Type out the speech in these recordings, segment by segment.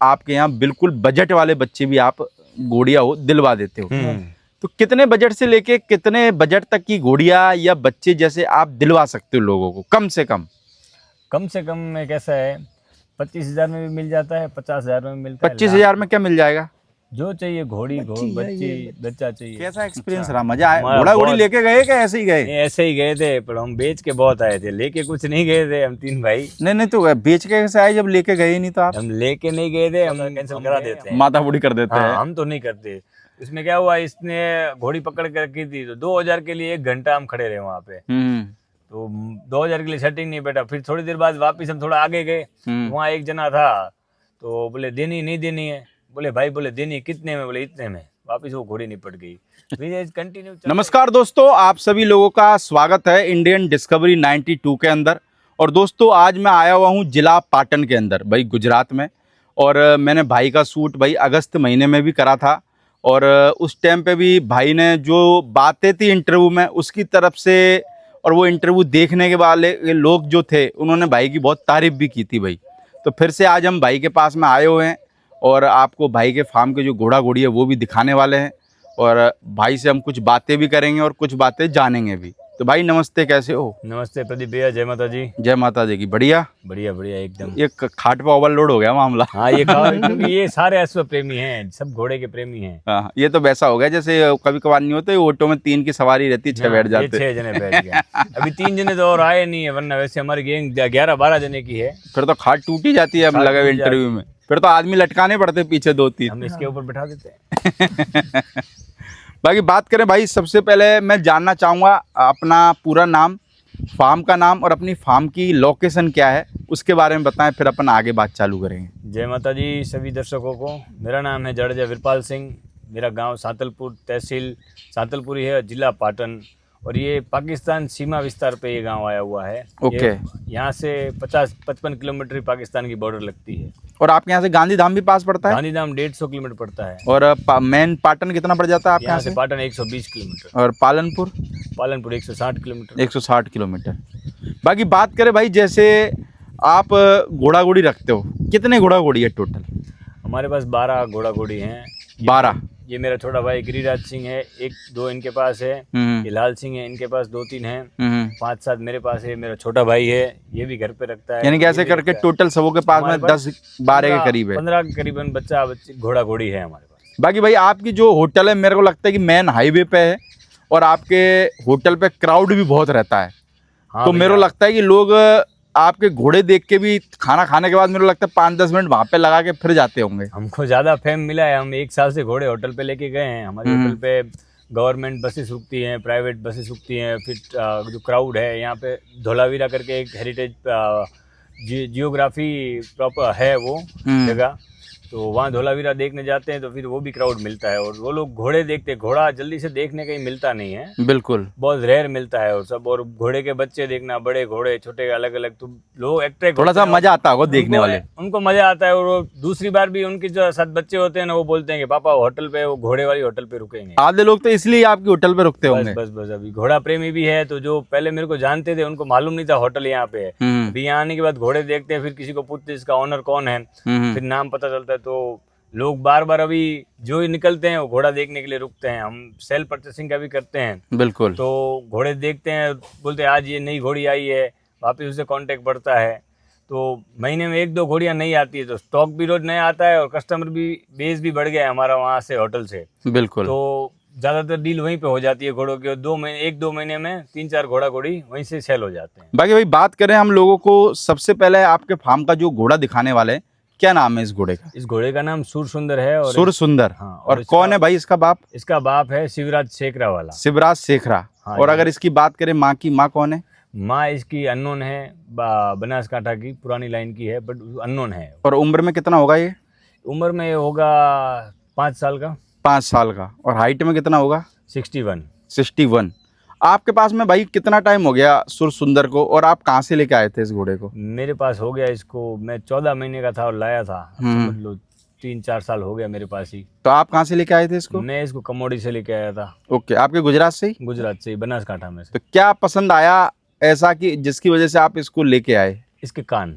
आपके यहाँ बिल्कुल बजट वाले बच्चे भी आप घोड़िया हो दिलवा देते हो। तो कितने बजट से लेके कितने बजट तक की घोड़िया या बच्चे जैसे आप दिलवा सकते हो लोगों को कम से कम? कम से कम में कैसा है, 25,000 में भी मिल जाता है, 50,000 में मिलता है। 25,000 में क्या मिल जाएगा? जो चाहिए, बच्ची बच्चा चाहिए। कैसा एक्सपीरियंस रहा? मजा आया? हमारा घोड़ा घोड़ी बहुत- लेके गए क्या ऐसे ही गए? नहीं, ऐसे ही गए थे, पर हम बेच के बहुत आए थे, लेके कुछ नहीं गए थे हम तीन भाई। नहीं तो बेच के कैसे आए जब लेके गए ही नहीं? तो आप हम लेके नहीं गए थे, हम कैंसिल करा देते हैं। माता बूढ़ी कर देते हाँ, हैं। हम तो नहीं करते। इसमें क्या हुआ, इसने घोड़ी पकड़ के रखी थी, तो 2,000 के लिए 1 घंटा हम खड़े रहे वहाँ पे। तो 2,000 के लिए सेटिंग नहीं बैठा। फिर थोड़ी देर बाद वापस हम थोड़ा आगे गए, वहाँ एक जना था, तो बोले देनी नहीं देनी है। बोले भाई, बोले देनी कितने में? बोले इतने में। वापस वो घोड़ी निपट गई। फिर कंटिन्यू। नमस्कार दोस्तों, आप सभी लोगों का स्वागत है इंडियन डिस्कवरी 92 के अंदर। और दोस्तों, आज मैं आया हुआ हूँ जिला पाटन के अंदर, भाई गुजरात में। और मैंने भाई का शूट भाई अगस्त महीने में भी करा था। और उस टाइम पे भी भाई ने जो बातें थी इंटरव्यू में उसकी तरफ से, और वो इंटरव्यू देखने के वाले लोग जो थे उन्होंने भाई की बहुत तारीफ भी की थी भाई। तो फिर से आज हम भाई के पास में आए हुए हैं और आपको भाई के फार्म के जो घोड़ा घोड़ी है वो भी दिखाने वाले हैं। और भाई से हम कुछ बातें भी करेंगे और कुछ बातें जानेंगे भी। तो भाई नमस्ते, कैसे हो? नमस्ते प्रदीप भैया, जय माता जी। जय माता जी की। बढ़िया बढ़िया बढ़िया एकदम। ये खाट पे ओवरलोड हो गया मामला। हाँ, ये क्योंकि ये सारे अश्व प्रेमी हैं, सब घोड़े के प्रेमी हैं। हाँ, ये तो वैसा हो गया जैसे कभी कभार नहीं होते ऑटो में 3 की सवारी रहती, 6 बैठ जाते। 6 जने बैठ गए। अभी 3 जने तो और आए नहीं है, वरना वैसे हमारी गैंग 11-12 जने की है। फिर तो खाट टूट ही जाती है अब लगे हुए इंटरव्यू में। फिर तो आदमी लटकाने पड़ते पीछे 2-3। हम इसके ऊपर बैठा देते हैं। बाकी बात करें भाई, सबसे पहले मैं जानना चाहूँगा अपना पूरा नाम, फार्म का नाम और अपनी फार्म की लोकेशन क्या है उसके बारे में बताएं, फिर अपन आगे बात चालू करेंगे। जय माता जी सभी दर्शकों को। मेरा नाम है जडेजा वीरपाल सिंह। मेरा गांव सातलपुर, तहसील सातलपुर ही है, जिला पाटन। और ये पाकिस्तान सीमा विस्तार पे ये गांव आया हुआ है। ओके। यहाँ से 50-55 किलोमीटर पाकिस्तान की बॉर्डर लगती है। और आपके यहाँ से गांधीधाम भी पास पड़ता है? गांधीधाम 150 किलोमीटर पड़ता है। और मेन पाटन कितना पड़ जाता है आपके यहाँ से? पाटन 120 किलोमीटर। और पालनपुर? पालनपुर 160 किलोमीटर। 160 किलोमीटर। बाकी बात करें भाई, जैसे आप घोड़ा घोड़ी रखते हो, कितने घोड़ा घोड़ी है टोटल? हमारे पास 12 घोड़ा घोड़ी हैं। 12? ये मेरा छोटा भाई गिरिराज सिंह है, 1-2 इनके पास है। ये लाल सिंह है, इनके पास 2-3 हैं। 5-7 मेरे पास है। मेरा छोटा भाई है, ये भी घर पे रखता है। यानी कि ऐसे करके टोटल सबों के पास में 10-12 के करीब है। 15 के करीबन बच्चा घोड़ा घोड़ी है हमारे पास। बाकी भाई आपकी जो होटल है, मेरे को लगता है कि मेन हाईवे पे है और आपके होटल पे क्राउड भी बहुत रहता है। हाँ, तो मेरे को लगता है कि लोग आपके घोड़े देख के भी खाना खाने के बाद मेरे को लगता है 5-10 मिनट वहां पे लगा के फिर जाते होंगे। हमको ज्यादा फेम मिला है, हम 1 साल से घोड़े होटल पे लेके गए हैं। हमारे होटल पे गवर्नमेंट बसेस रुकती हैं, प्राइवेट बसेस रुकती हैं। फिर जो क्राउड है यहाँ पे, धोलावीरा करके एक हेरिटेज जियोग्राफी प्रॉपर है वो जगह, तो वहाँ धोलावीरा देखने जाते हैं तो फिर वो भी क्राउड मिलता है। और वो लोग घोड़े देखते हैं, घोड़ा जल्दी से देखने कहीं मिलता नहीं है, बिल्कुल बहुत रेयर मिलता है। और सब, और घोड़े के बच्चे देखना, बड़े घोड़े छोटे अलग अलग, तो लोग अट्रैक्ट, थोड़ा सा मजा आता होगा देखने वाले, उनको मजा आता है। और वो दूसरी बार भी उनके जो 7 बच्चे होते हैं ना, वो बोलते हैं कि पापा होटल पे, वो घोड़े वाली होटल पे रुकेंगे। आधे लोग तो इसलिए आपके होटल पे रुकते होंगे। बस अभी घोड़ा प्रेमी भी है, तो जो पहले मेरे को जानते थे उनको मालूम नहीं था होटल यहाँ पे है। अभी यहाँ आने के बाद घोड़े देखते हैं, फिर किसी को पूछते हैं इसका ऑनर कौन है, फिर नाम पता चलता है। तो लोग बार बार अभी जो निकलते हैं वो घोड़ा देखने के लिए रुकते हैं। हम सेल परचेसिंग का भी करते हैं। बिल्कुल। तो घोड़े देखते हैं, बोलते हैं आज ये नई घोड़ी आई है, वापस उसे कांटेक्ट बढ़ता है। तो महीने में 1-2 घोड़ियाँ नई आती है, तो स्टॉक भी रोज नया आता है और कस्टमर भी बेस भी बढ़ गया है हमारा वहाँ से, होटल से। बिल्कुल। तो ज़्यादातर डील वहीं पे हो जाती है घोड़ों की, और 1-2 महीने में 3-4 घोड़ा घोड़ी वहीं से सेल हो जाते हैं। बाकी भाई बात करें हम लोगों को, सबसे पहले आपके फार्म का जो घोड़ा दिखाने वाले हैं, क्या नाम है इस घोड़े का? इस घोड़े का नाम सुर सुंदर है। और सुर सुंदर। हाँ। और कौन है भाई इसका बाप? इसका बाप है शिवराज शेखरा वाला, शिवराज शेखरा। हाँ। और अगर इसकी बात करें माँ की, माँ कौन है? माँ इसकी अननोन है, बनासकांठा की पुरानी लाइन की है, बट अननोन है। और उम्र में कितना होगा ये? उम्र में होगा 5 साल का। 5 साल का। और हाइट में कितना होगा? 61। आपके पास में भाई कितना टाइम हो गया सुर सुंदर को, और आप कहाँ से लेके आए थे इस घोड़े को? मेरे पास हो गया, इसको मैं 14 महीने का था और लाया था, समझ लो 3-4 साल हो गया मेरे पास ही। तो आप कहाँ से लेके आए थे इसको? मैं इसको कमोडी से लेके आया था। ओके, आपके गुजरात से ही? गुजरात से ही, बनासकांठा में से। तो क्या पसंद आया ऐसा कि जिसकी वजह से आप इसको लेके आए? इसके कान,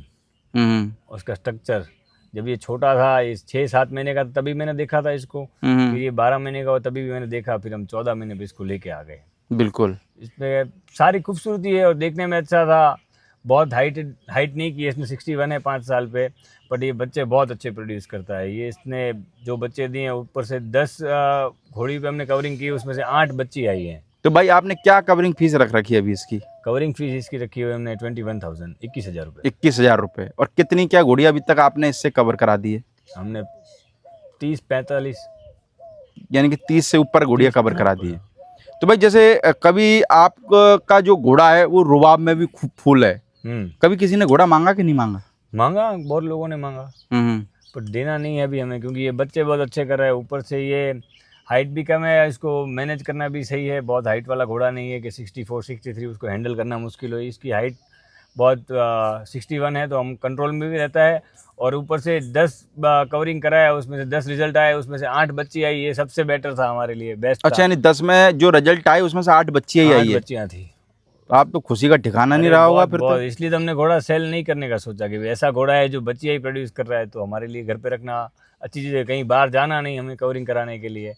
उसका स्ट्रक्चर, जब ये छोटा था, इस 6-7 महीने का, तभी मैंने देखा था इसको। फिर ये 12 महीने का हुआ तभी भी मैंने देखा। फिर हम 14 महीने पे इसको लेके आ गए। बिल्कुल। इसमें सारी खूबसूरती है और देखने में अच्छा था। बहुत हाइट नहीं की है इसने, 61 है 5 साल पे, बट ये बच्चे बहुत अच्छे प्रोड्यूस करता है। ये इसने जो बच्चे दिए हैं, ऊपर से 10 घोड़ी पे हमने कवरिंग की, उसमें से 8 बच्ची आई हैं। तो भाई आपने क्या कवरिंग फीस रख रखी है अभी इसकी? कवरिंग फीस इसकी रखी हुई है हमने 21,000, 21,000 रुपये। 21,000 रुपये। और कितनी क्या घोड़ी अभी तक आपने इससे कवर करा दी है? हमने 30-45, यानी कि 30 से ऊपर घोड़ियाँ कवर करा दी है। तो भाई जैसे कभी आपका जो घोड़ा है वो रुबाब में भी खूब फूल है, कभी किसी ने घोड़ा मांगा कि नहीं मांगा? मांगा, बहुत लोगों ने मांगा, पर देना नहीं है अभी हमें, क्योंकि ये बच्चे बहुत अच्छे कर रहे हैं। ऊपर से ये हाइट भी कम है, इसको मैनेज करना भी सही है। बहुत हाइट वाला घोड़ा नहीं है कि 64-63 उसको हैंडल करना मुश्किल हो। इसकी हाइट बहुत 61 है, तो हम कंट्रोल में भी रहता है। और ऊपर से 10 कवरिंग कराया, उसमें से 10 रिजल्ट आए, उसमें से 8 बच्ची आई। ये सबसे बेटर था हमारे लिए, बेस्ट। अच्छा, यानी 10 में जो रिजल्ट आए उसमें से 8 बच्चियाँ ही आई है? बच्चियाँ थी। आप तो खुशी का ठिकाना नहीं रहा होगा फिर तो। इसलिए तो हमने घोड़ा सेल नहीं करने का सोचा कि ऐसा घोड़ा है जो बच्चियाँ ही प्रोड्यूस कर रहा है, तो हमारे लिए घर पे रखना अच्छी चीज़ है। कहीं बाहर जाना नहीं हमें कवरिंग कराने के लिए।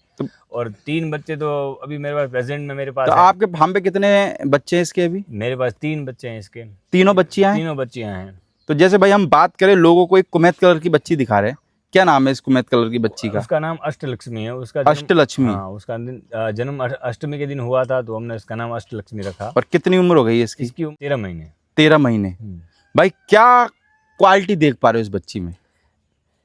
और 3 बच्चे तो अभी मेरे पास प्रेजेंट में मेरे पास तो आपके फार्म पे कितने बच्चे हैं इसके अभी? मेरे पास 3 बच्चे हैं इसके। तीनों बच्चियां हैं? तीनों बच्चियां हैं। तो जैसे भाई हम बात करें, लोगों को एक कुमैत कलर की बच्ची दिखा रहे हैं, क्या नाम है इस कुमैत कलर की बच्ची का? उसका नाम अष्टलक्ष्मी है। उसका अष्टलक्ष्मी? हाँ, उसका जन्म अष्टमी के दिन हुआ था, तो हमने उसका नाम अष्टलक्ष्मी रखा। और कितनी उम्र हो गई है इसकी? इसकी उम्र 13 महीने। 13 महीने। भाई क्या क्वालिटी देख पा रहे हो इस बच्ची में?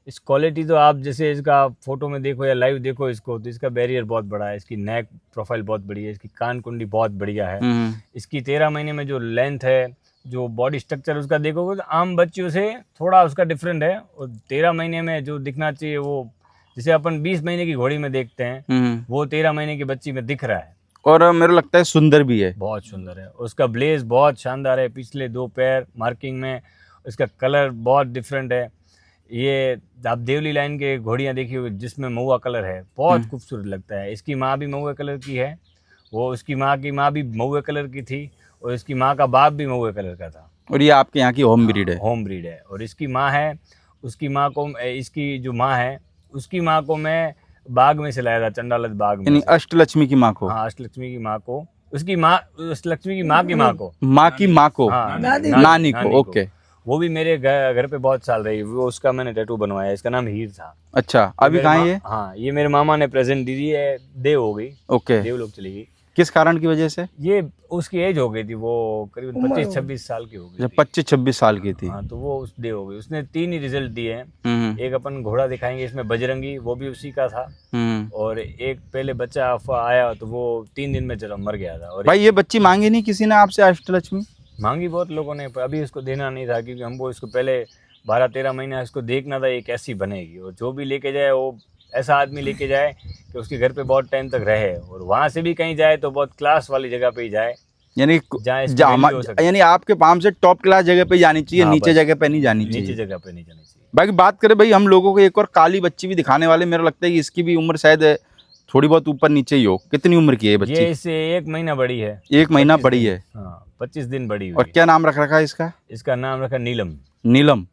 इस क्वालिटी तो आप जैसे इसका फोटो में देखो या लाइव देखो इसको, तो इसका बैरियर बहुत बड़ा है, इसकी नेक प्रोफाइल बहुत बड़ी है, इसकी कान कुंडी बहुत बढ़िया है। इसकी 13 महीने में जो लेंथ है, जो बॉडी स्ट्रक्चर उसका देखोगे तो आम बच्चियों से थोड़ा उसका डिफरेंट है। और 13 महीने में जो दिखना चाहिए वो, जैसे अपन 20 महीने की घोड़ी में देखते हैं, वो 13 महीने की बच्ची में दिख रहा है। और मेरे लगता है सुंदर भी है, बहुत सुंदर है। उसका ब्लेज बहुत शानदार है, पिछले 2 पैर मार्किंग में। उसका कलर बहुत डिफरेंट है। ये आप देवली लाइन के घोड़ियाँ देखी होगी जिसमें महुआ कलर है, बहुत खूबसूरत लगता है। इसकी माँ भी महुआ कलर की है, वो उसकी माँ की माँ भी महुआ कलर की थी, और इसकी माँ का बाप भी महुआ कलर का था। और ये आपके यहाँ की होम ब्रीड है? होम ब्रीड है। और इसकी माँ है, उसकी माँ को, इसकी जो माँ है उसकी माँ को मैं बाग में से लाया था, चंडालत बाग में। यानी अष्टलक्ष्मी की माँ को? हाँ, अष्टलक्ष्मी की माँ को, उसकी माँ, अष्टलक्ष्मी की माँ की माँ को, माँ की माँ को, हाँ, नानी को। ओके। वो भी मेरे घर पे बहुत साल रही, वो उसका मैंने टैटू बनवाया। इसका नाम हीर था। अच्छा, अभी कहाँ है ये? हाँ, ये मेरे मामा ने प्रेजेंट दी है, देव हो गई। ओके। देव लोग चली गई। किस कारण की वजह से? ये उसकी एज हो गई थी, वो करीबन 25-26 साल की हो गई थी। 25-26 साल की थी। हाँ, तो वो उस देव हो गई। उसने 3 ही रिजल्ट दिए हैं। एक अपन घोड़ा दिखाएंगे इसमें बजरंगी, वो भी उसी का था। और एक पहले बच्चा आया तो वो 3 दिन में मर गया था। और भाई ये बच्ची मांगी नहीं किसी ने आपसे अष्टलक्ष्मी? मांगी बहुत लोगों ने, पर अभी उसको देना नहीं था, क्योंकि हमको इसको पहले 12-13 महीना इसको देखना था ये कैसी बनेगी। और जो भी लेके जाए वो ऐसा आदमी लेके जाए कि उसके घर पे बहुत टाइम तक रहे, और वहाँ से भी कहीं जाए तो बहुत क्लास वाली जगह पे ही जाए, यानी आपके फार्म से टॉप क्लास जगह पे जानी चाहिए। हाँ, नीचे जगह पे नहीं जानी चाहिए। नीचे जगह पे नहीं जानी चाहिए। बाकी बात करें भाई हम लोगों को एक और काली बच्ची भी दिखाने वाले, मेरा लगता है कि इसकी भी उम्र शायद थोड़ी बहुत ऊपर नीचे ही हो। कितनी उम्र की है बच्ची? ये इससे 1 महीना बड़ी है। 1 महीना बड़ी है? हाँ, 25 दिन बड़ी हुई। और क्या नाम रख रखा है इसका? इसका नाम रखा नीलम। नीलम,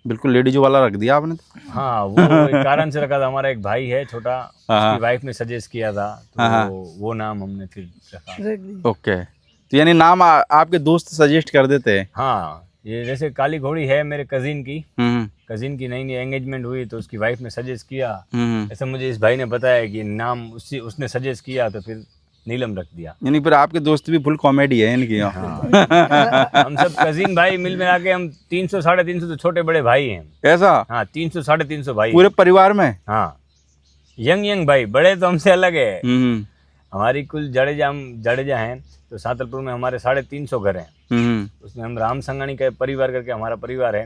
बिल्कुल लेडीज वाला रख दिया आपने तो। हाँ, वो एक कारण से रखा था। हमारा एक भाई है छोटा, उसकी वाइफ ने सजेस्ट किया था, तो वो नाम हमने फिर रखा। ओके। तो यानी नाम आपके दोस्त सजेस्ट कर देते हैं? हाँ, ये जैसे काली घोड़ी है मेरे कजिन की नई एंगेजमेंट हुई, तो उसकी वाइफ ने सजेस्ट किया। ऐसा मुझे इस भाई ने बताया कि नाम उसने सजेस्ट किया, तो फिर नीलम रख दिया। यानी फिर आपके दोस्त भी फुल कॉमेडी है इनकी। हाँ। हम सब कजिन भाई मिल मिला के हम 300-350 तो छोटे बड़े भाई हैं। ऐसा? हाँ, 300-350 भाई पूरे परिवार में? हाँ, यंग भाई, बड़े तो हमसे अलग है। हमारी कुल जडेजा हैं, तो सातलपुर में हमारे 350 घर हैं। उसमें हम राम संगानी का परिवार करके हमारा परिवार है,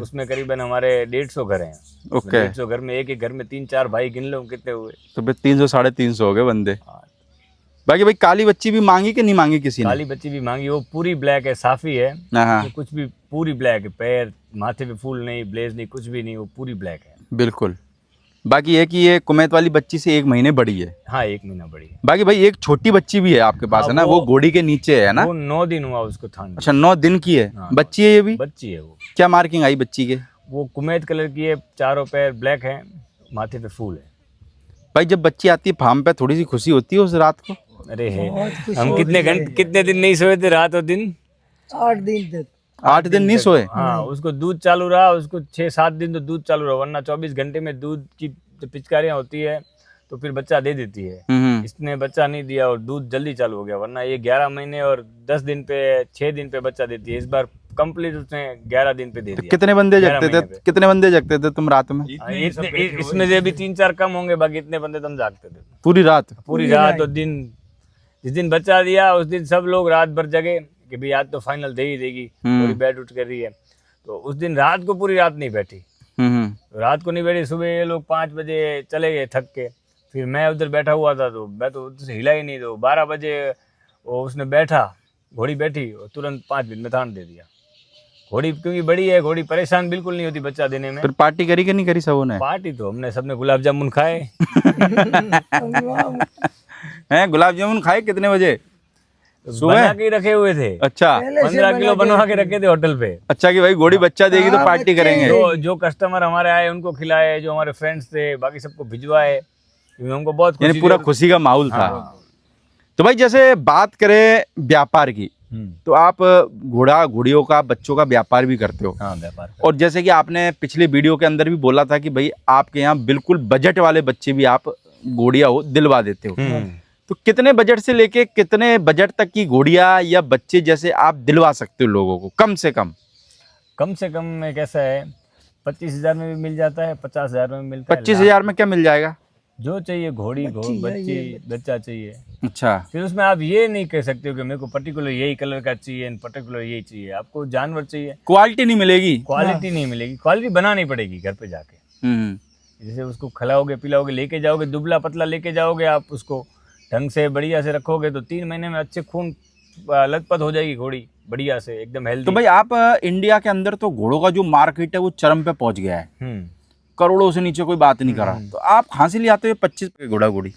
उसमें करीबन हमारे 150 घर हैं। ओके। 150 घर में एक घर में 3-4 भाई, गिन लो कितने हुए। तो फिर 300-350 हो गए बंदे। बाकी भाई काली बच्ची भी मांगी कि नहीं मांगी किसी ने? काली बच्ची भी मांगी, वो पूरी ब्लैक है, साफी है, तो कुछ भी पूरी ब्लैक है। पैर माथे पे फूल नहीं, ब्लेज नहीं, कुछ भी नहीं, वो पूरी ब्लैक है। बिल्कुल। बाकी है कि ये कुमैत वाली बच्ची से 1 महीने बड़ी है? हाँ, 1 महीना बड़ी है। बाकी भाई एक छोटी बच्ची भी है आपके पास? है ना, वो घोड़ी के नीचे है ना? वो 9 दिन हुआ उसको थान। अच्छा, 9 दिन की है? हाँ, बच्ची है ये भी? बच्ची है वो। क्या मार्किंग आई बच्ची के? वो कुमैद कलर की है, चारों पैर ब्लैक है, माथे पे फूल है। भाई जब बच्ची आती है फार्म पे थोड़ी सी खुशी होती है उस रात को? अरे बहुत खुशी हम होती कितने दिन नहीं सोए थे, रात और दिन। 8 दिन तक 8 दिन नहीं सोए? हाँ, उसको दूध चालू रहा, उसको 6-7 दिन तो दूध चालू रहा, वरना 24 घंटे में दूध की जो पिचकारियाँ होती है तो फिर बच्चा दे देती है। इसने बच्चा नहीं दिया और दूध जल्दी चालू हो गया, वरना ये 11 महीने और 10 दिन पे 6 दिन पे बच्चा देती है। इस बार कंप्लीट उसने 11 दिन पे दे दिया। कितने बंदे 11 जगते थे? महीने पे। कितने बंदे जगते थे तुम रात में? इसमें से अभी 3-4 कम होंगे, बाकी इतने बंदे तुम जागते थे पूरी रात? पूरी रात और दिन। जिस दिन बच्चा दिया उस दिन सब लोग रात भर जगे कि भाई आज तो फाइनल दे ही देगी, पूरी बैठ उठ कर रही है। तो उस दिन रात को पूरी रात नहीं बैठी, रात को नहीं बैठी। सुबह ये लोग 5 बजे चले गए थक के, फिर मैं उधर बैठा हुआ था तो मैं तो उधर से हिला ही नहीं। तो 12 बजे वो उसने बैठा, घोड़ी बैठी और तुरंत 5 मिनट में तान दे दिया। घोड़ी क्योंकि बड़ी है, घोड़ी परेशान बिल्कुल नहीं होती बच्चा देने में। फिर पार्टी करी कि नहीं करी सबों ने? पार्टी तो हमने सबने गुलाब जामुन खाए। हैं गुलाब जामुन खाए? कितने बजे? सुबह बना के ही रखे हुए थे। अच्छा, 15 किलो बनवा के रखे थे होटल पे। अच्छा कि भाई घोड़ी बच्चा देगी तो हाँ, पार्टी बच्चे। करेंगे। जो कस्टमर हमारे आए उनको खिलाए, जो हमारे फ्रेंड्स थे बाकी सबको भिजवाए, क्योंकि हमको बहुत यानी खुशी पूरा थी। खुशी का माहौल था। हाँ। तो भाई जैसे बात करें व्यापार की, तो आप घोड़ा घोड़ियों का बच्चों का व्यापार भी करते हो। हाँ, व्यापार। और जैसे कि आपने पिछले वीडियो के अंदर भी बोला था कि भाई आपके यहाँ बिल्कुल बजट वाले बच्चे भी आप घोड़ियाँ हो दिलवा देते हो। तो कितने बजट से लेके कितने बजट तक की घोड़ियाँ या बच्चे जैसे आप दिलवा सकते हो लोगों को कम से कम? कम से कम में कैसा है, 25,000 में भी मिल जाता है, 50,000 में मिलता है। 25,000 में क्या मिल जाएगा? जो चाहिए घोड़ी बच्चा चाहिए। अच्छा, फिर उसमें आप ये नहीं कह सकते हो कि मेरे को पर्टिकुलर यही कलर का चाहिए, पर्टिकुलर यही चाहिए। आपको जानवर चाहिए, क्वालिटी नहीं मिलेगी? क्वालिटी नहीं मिलेगी, क्वालिटी बनानी पड़ेगी घर पे जाके। जैसे उसको खिलाओगे पिलाओगे, लेके जाओगे, दुबला पतला लेके जाओगे, आप उसको ढंग से बढ़िया से रखोगे तो 3 महीने में अच्छे खून लथपथ हो जाएगी घोड़ी, बढ़िया से एकदम हेल्दी। तो भाई आप इंडिया के अंदर तो घोड़ों का जो मार्केट है वो चरम पे पहुंच गया है, करोड़ों से नीचे कोई बात नहीं कर रहा। तो आप कहाँ से ले आते हो 25 पे घोड़ा घोड़ी?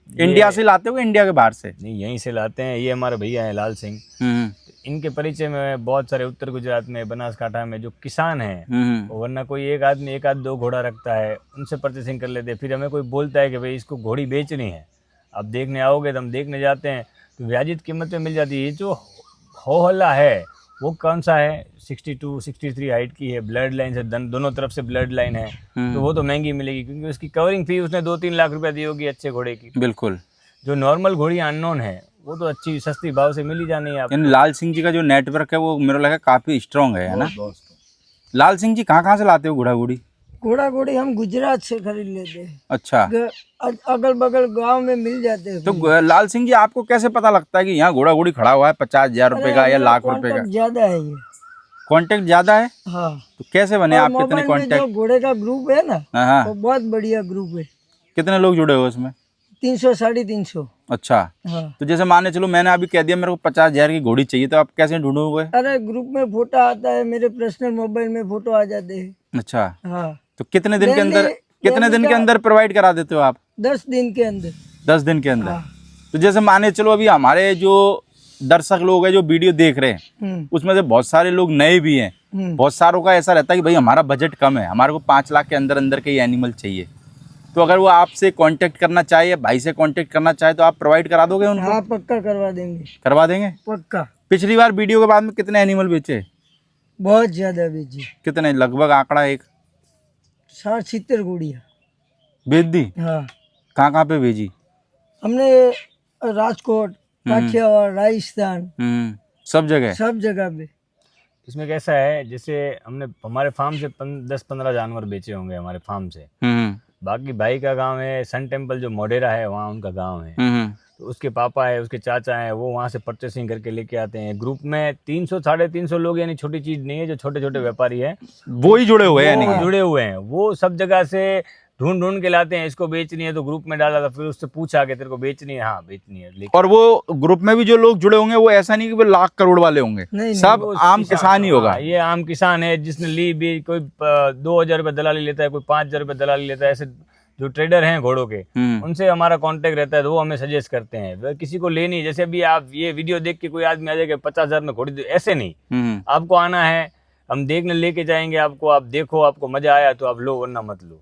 इंडिया से लाते हो इंडिया के बाहर से? नहीं, यहीं से लाते हैं। ये हमारे भैया हैं लाल सिंह, इनके परिचय में बहुत सारे उत्तर गुजरात में, बनासकांठा में जो किसान हैं, वरना कोई एक आदमी 1-2 घोड़ा रखता है, उनसे परचेसिंग कर लेते हैं। फिर हमें कोई बोलता है कि भाई इसको घोड़ी बेचनी है, आप देखने आओगे तो हम देखने जाते हैं तो व्याजित कीमत में मिल जाती है। ये जो हो हल्ला है वो कौन सा है, 62-63 हाइट की है, ब्लड लाइन से दोनों तरफ से ब्लड लाइन है, तो वो तो महंगी मिलेगी क्योंकि उसकी कवरिंग फी उसने 2-3 लाख रुपए दी होगी अच्छे घोड़े की। बिल्कुल। जो नॉर्मल घोड़ियाँ अननोन है वो तो अच्छी सस्ती भाव से मिल ही जानी है आपको। यानी लाल सिंह जी का जो नेटवर्क है वो मेरे लगा काफी स्ट्रांग है ना? लाल सिंह जी कहाँ से लाते हो घोड़ा घोड़ी? घोड़ा घोड़ी हम गुजरात से खरीद लेते हैं। अच्छा, अगल बगल गांव में मिल जाते हैं। तो लाल सिंह जी आपको कैसे पता लगता है कि यहाँ घोड़ा घोड़ी खड़ा हुआ है 50,000 रुपए का या लाख रुपए का? ज्यादा है ये। कांटेक्ट ज्यादा है? हाँ। तो कैसे बने आप? कितने मोबाइल में जो कांटेक्ट? घोड़े का ग्रुप है ना, हाँ, वो बहुत बढ़िया ग्रुप है। कितने लोग जुड़े हो उसमें? 300-350। अच्छा, हाँ। तो जैसे माने चलो मैंने अभी कह दिया मेरे को 50,000 की घोड़ी चाहिए, तो आप कैसे ढूंढोगे? अरे ग्रुप में फोटो आता है, मेरे पर्सनल मोबाइल में फोटो आ जाते हैं। अच्छा, हाँ। तो कितने दिन के अंदर प्रोवाइड करा देते हो आप? 10 दिन के अंदर। 10 दिन के अंदर। हाँ। तो जैसे माने चलो अभी हमारे जो दर्शक लोग हैं जो वीडियो देख रहे हैं उसमें से बहुत सारे लोग नए भी हैं, बहुत सारों का ऐसा रहता है कि भाई हमारा बजट कम है, हमारे को 5 लाख के अंदर अंदर के ही एनिमल चाहिए। तो अगर वो आपसे कांटेक्ट करना चाहे, भाई से कांटेक्ट करना चाहे, तो आप प्रोवाइड करा दोगे उनको? हाँ, पक्का करवा देंगे। करवा देंगे? पक्का। पिछली बार वीडियो के बाद में कितने एनिमल बेचे? बहुत ज्यादा बेची। कितने लगभग आंकड़ा? एक 60-70 गुड़िया बेच दी? हाँ। कहाँ पे भेजी? हमने राजकोट, काठियावाड़, राजस्थान, सब जगह? सब जगह पे। इसमें कैसा है, जैसे हमने हमारे फार्म से 10-15 जानवर बेचे होंगे हमारे फार्म से। बाकी भाई का गांव है सन टेम्पल, जो मोडेरा है वहाँ उनका गांव है। तो उसके पापा है, उसके चाचा हैं, वो वहाँ से परचेसिंग करके लेके आते हैं। ग्रुप में 300-350 लोग, यानी छोटी चीज नहीं है। जो छोटे छोटे व्यापारी हैं वो ही जुड़े हुए हैं? जुड़े हुए हैं, वो सब जगह से ढूंढ के लाते हैं। इसको बेचनी है तो ग्रुप में डाला था, फिर उससे पूछा कि तेरे को बेचनी है? हाँ बेचनी है। और वो ग्रुप में भी जो लोग जुड़े होंगे वो ऐसा नहीं कि वो लाख करोड़ वाले होंगे, सब आम किसान ही होगा। ये आम किसान है जिसने ली भी, कोई 2,000 रुपये दलाली लेता है, कोई 5,000 रुपये दलाली लेता है। ऐसे जो ट्रेडर हैं घोड़ों के, उनसे हमारा कांटेक्ट रहता है, तो वो हमें सजेस्ट करते हैं। वह किसी को लेनी, जैसे अभी आप ये वीडियो देख के कोई आदमी आ जाएगा 50,000 में घोड़ी, ऐसे नहीं। आपको आना है, हम देखने लेके जाएंगे आपको, आप देखो, आपको मजा आया तो आप लो, वरना मत लो।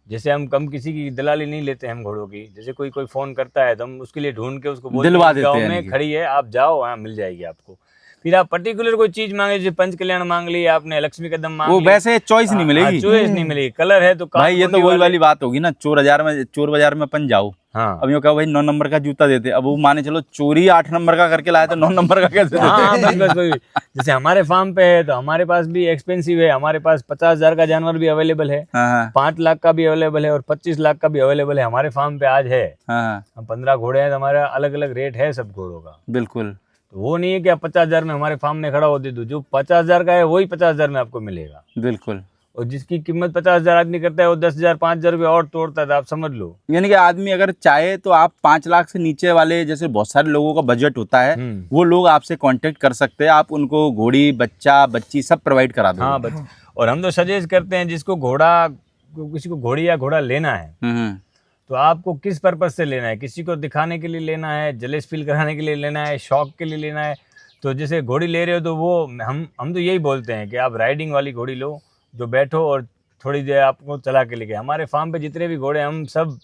जैसे हम कम किसी की दलाली नहीं लेते हैं हम घोड़ों की, जैसे कोई फोन करता है तो हम उसके लिए ढूंढ के उसको बोलते दिलवा हैं देते गाँव हैं में यानी कि। खड़ी है, आप जाओ, वहाँ मिल जाएगी आपको। फिर आप पर्टिकुलर कोई चीज मांगे, जैसे पंच कल्याण मांग ली आपने, लक्ष्मी कदम मांग वो ली, वैसे चॉइस नहीं मिलेगी। चॉइस नहीं मिलेगी, कलर है तो भाई ये तो कान वही वाले। वाली बात होगी ना, चोर बाजार में अपन जाओ, हाँ अब यूँ कहो भाई 9 नंबर का जूता देते, अब वो माने चलो चोरी 8 नंबर का करके लाए तो 9 नंबर का कैसे हाँ देते? बस वही। जैसे हमारे फार्म पे है तो हमारे पास भी एक्सपेंसिव है, हमारे पास 50,000 का जानवर भी अवेलेबल है, हाँ 5 लाख का भी अवेलेबल है और 25 लाख का भी अवेलेबल है हमारे फार्म पे आज है। हाँ हम 15 घोड़े हैं तो हमारा अलग अलग रेट है सब घोड़ों का। बिल्कुल। तो वो नहीं है कि आप 50,000 में हमारे फार्म में खड़ा हो दे दो, जो 50,000 का है वही 50,000 में आपको मिलेगा। बिल्कुल। और जिसकी कीमत 50,000 आदमी करता है वो 10,000 5,000 रुपये और तोड़ता है, तो आप समझ लो। यानी कि आदमी अगर चाहे तो आप 5 लाख से नीचे वाले, जैसे बहुत सारे लोगों का बजट होता है, वो लोग आपसे कांटेक्ट कर सकते हैं, आप उनको घोड़ी, बच्चा, बच्ची सब प्रोवाइड करा दो। हाँ बस, और हम तो सजेस्ट करते हैं जिसको घोड़ा, किसी को घोड़ी या घोड़ा लेना है तो आपको किस पर्पज से लेना है, किसी को दिखाने के लिए लेना है, जलेस फील कराने के लिए लेना है, शौक के लिए लेना है। तो जैसे घोड़ी ले रहे हो तो वो हम तो यही बोलते हैं कि आप राइडिंग वाली घोड़ी लो, जो बैठो और थोड़ी देर आपको चला के लेके। हमारे फार्म पे जितने भी घोड़े, हम सब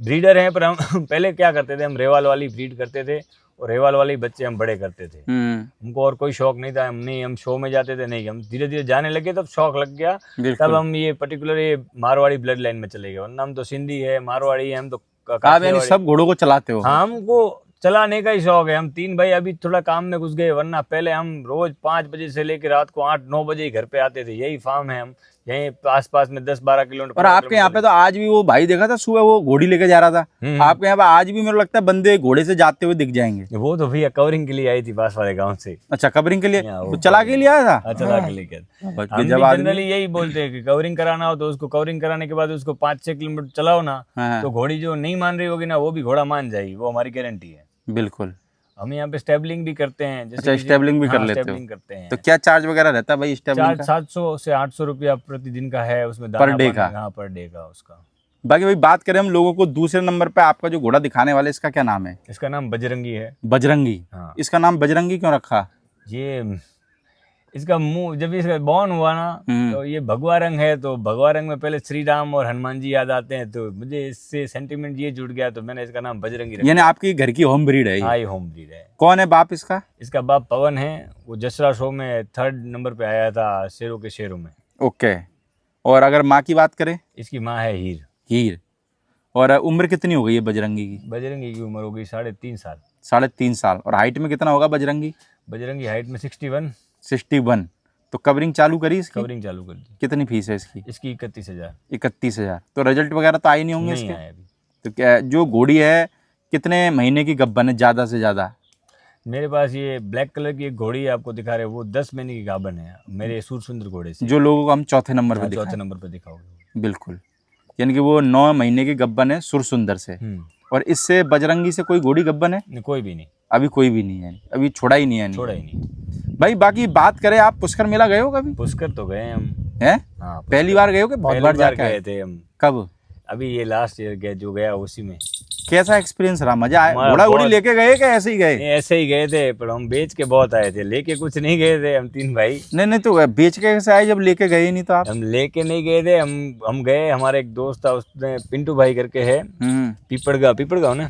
ब्रीडर हैं, पर हम पहले क्या करते थे, हम रेवाल वाली ब्रीड करते थे और रेवाल वाली बच्चे हम बड़े करते थे। हमको और कोई शौक नहीं था, हम शो में जाते थे नहीं, हम धीरे धीरे जाने लगे तब शौक लग गया, तब हम ये पर्टिकुलर ये मारवाड़ी ब्लड लाइन में चले गए, वरना हम तो सिंधी है, मारवाड़ी है, हम तो आप यानी सब घोड़ों को चलाते हो? हाँ, हमको चलाने का ही शौक है। हम 3 भाई अभी थोड़ा काम में घुस गए, वरना पहले हम रोज 5 बजे से लेकर रात को 8-9 बजे ही घर पे आते थे। यही फार्म है, हम यहीं आस-पास में 10-12 किलोमीटर। और आपके यहाँ पे तो आज भी वो भाई देखा था सुबह वो घोड़ी लेके जा रहा था, आपके यहाँ पे आज भी मेरे को लगता है बंदे घोड़े से जाते हुए दिख जाएंगे। वो तो भैया कवरिंग के लिए आई थी पास वाले गांव से। अच्छा, कवरिंग के लिए यहाँ वो चला के लिए आया था? चला के लेके हम भी जब आदमी जनरली यही बोलते हैं कि कवरिंग कराना हो तो उसको कवरिंग कराने के बाद उसको 5-6 किलोमीटर चलाओ ना, तो घोड़ी जो नहीं मान रही होगी ना, वो भी घोड़ा मान जाएगी, वो हमारी गारंटी है। बिल्कुल। हम यहाँ पे स्टेबलिंग भी करते हैं। जैसे अच्छा, स्टेबलिंग भी कर लेते हो? स्टेबलिंग करते हैं। तो क्या चार्ज वगैरह रहता है भाई स्टेबलिंग का? 700 से 800 रुपया प्रतिदिन का है, उसमें पर डे का? हाँ, पर डे का उसका। बाकी भाई बात करें हम लोगों को, दूसरे नंबर पे आपका जो घोड़ा दिखाने वाले, इसका क्या नाम है? इसका नाम बजरंगी है। बजरंगी? हाँ। इसका नाम बजरंगी क्यों रखा? ये इसका मुंह, जब इसका बॉर्न हुआ ना तो ये भगवा रंग है, तो भगवा रंग में पहले श्री राम और हनुमान जी याद आते हैं, तो मुझे इससे सेंटिमेंट ये जुड़ गया, तो मैंने इसका नाम बजरंगी रखा। यानी आपकी घर की होम ब्रीड है ये? हाँ, ये होम ब्रीड है। कौन है बाप इसका? इसका बाप पवन है, वो जसरा शो में 3rd नंबर पे आया था, शेरों के शेरों में। ओके। और अगर माँ की बात करें? इसकी माँ है हीर। हीर। और उम्र कितनी हो गई है बजरंगी की? बजरंगी की उम्र हो गई 3.5 साल। 3.5 साल। और हाइट में कितना होगा बजरंगी? बजरंगी हाइट में 61। 61। तो कवरिंग चालू करी इसकी? कवरिंग चालू कर दी। कितनी फीस है इसकी? इसकी 31,000। 31,000। तो रिजल्ट वगैरह तो आए नहीं होंगे नहीं इसके? आए अभी। तो क्या जो घोड़ी है कितने महीने की गब्बन है ज़्यादा से ज़्यादा? मेरे पास ये ब्लैक कलर की एक घोड़ी है आपको दिखा रहे, वो 10 महीने की गाभन है मेरे सूरसुंदर घोड़े से, जो लोगों को हम चौथे नंबर पे चौथे दिखाएं। नंबर पे दिखाओगे। बिल्कुल। यानी कि वो 9 महीने की गब्बन है सुरसुंदर से। और इससे बजरंगी से कोई घोड़ी गब्बन है? नहीं, कोई भी नहीं। अभी कोई भी नहीं है, अभी छोड़ा ही नहीं है। छोड़ा ही नहीं भाई बाकी बात करें, आप पुष्कर मेला गए हो कभी? पुष्कर तो गए हम। हैं? हाँ, पहली बार गए हो कि बहुत बार जाके गए आए? थे हम। कब? अभी ये लास्ट ईयर गए जो गया उसी में। कैसा एक्सपीरियंस रहा? मजा आया? हमारा घोड़ा घोड़ी बहुत- लेके गए कि ऐसे ही गए? नहीं, ऐसे ही गए थे, पर हम बेच के बहुत आए थे, लेके कुछ नहीं गए थे हम 3 भाई। नहीं तो बेच के कैसे आए जब लेके गए ही नहीं तो आप? हम लेके नहीं गए थे, हम गए, हमारे एक दोस्त था, उसने पिंटू भाई करके है, पीपड़गांव ना।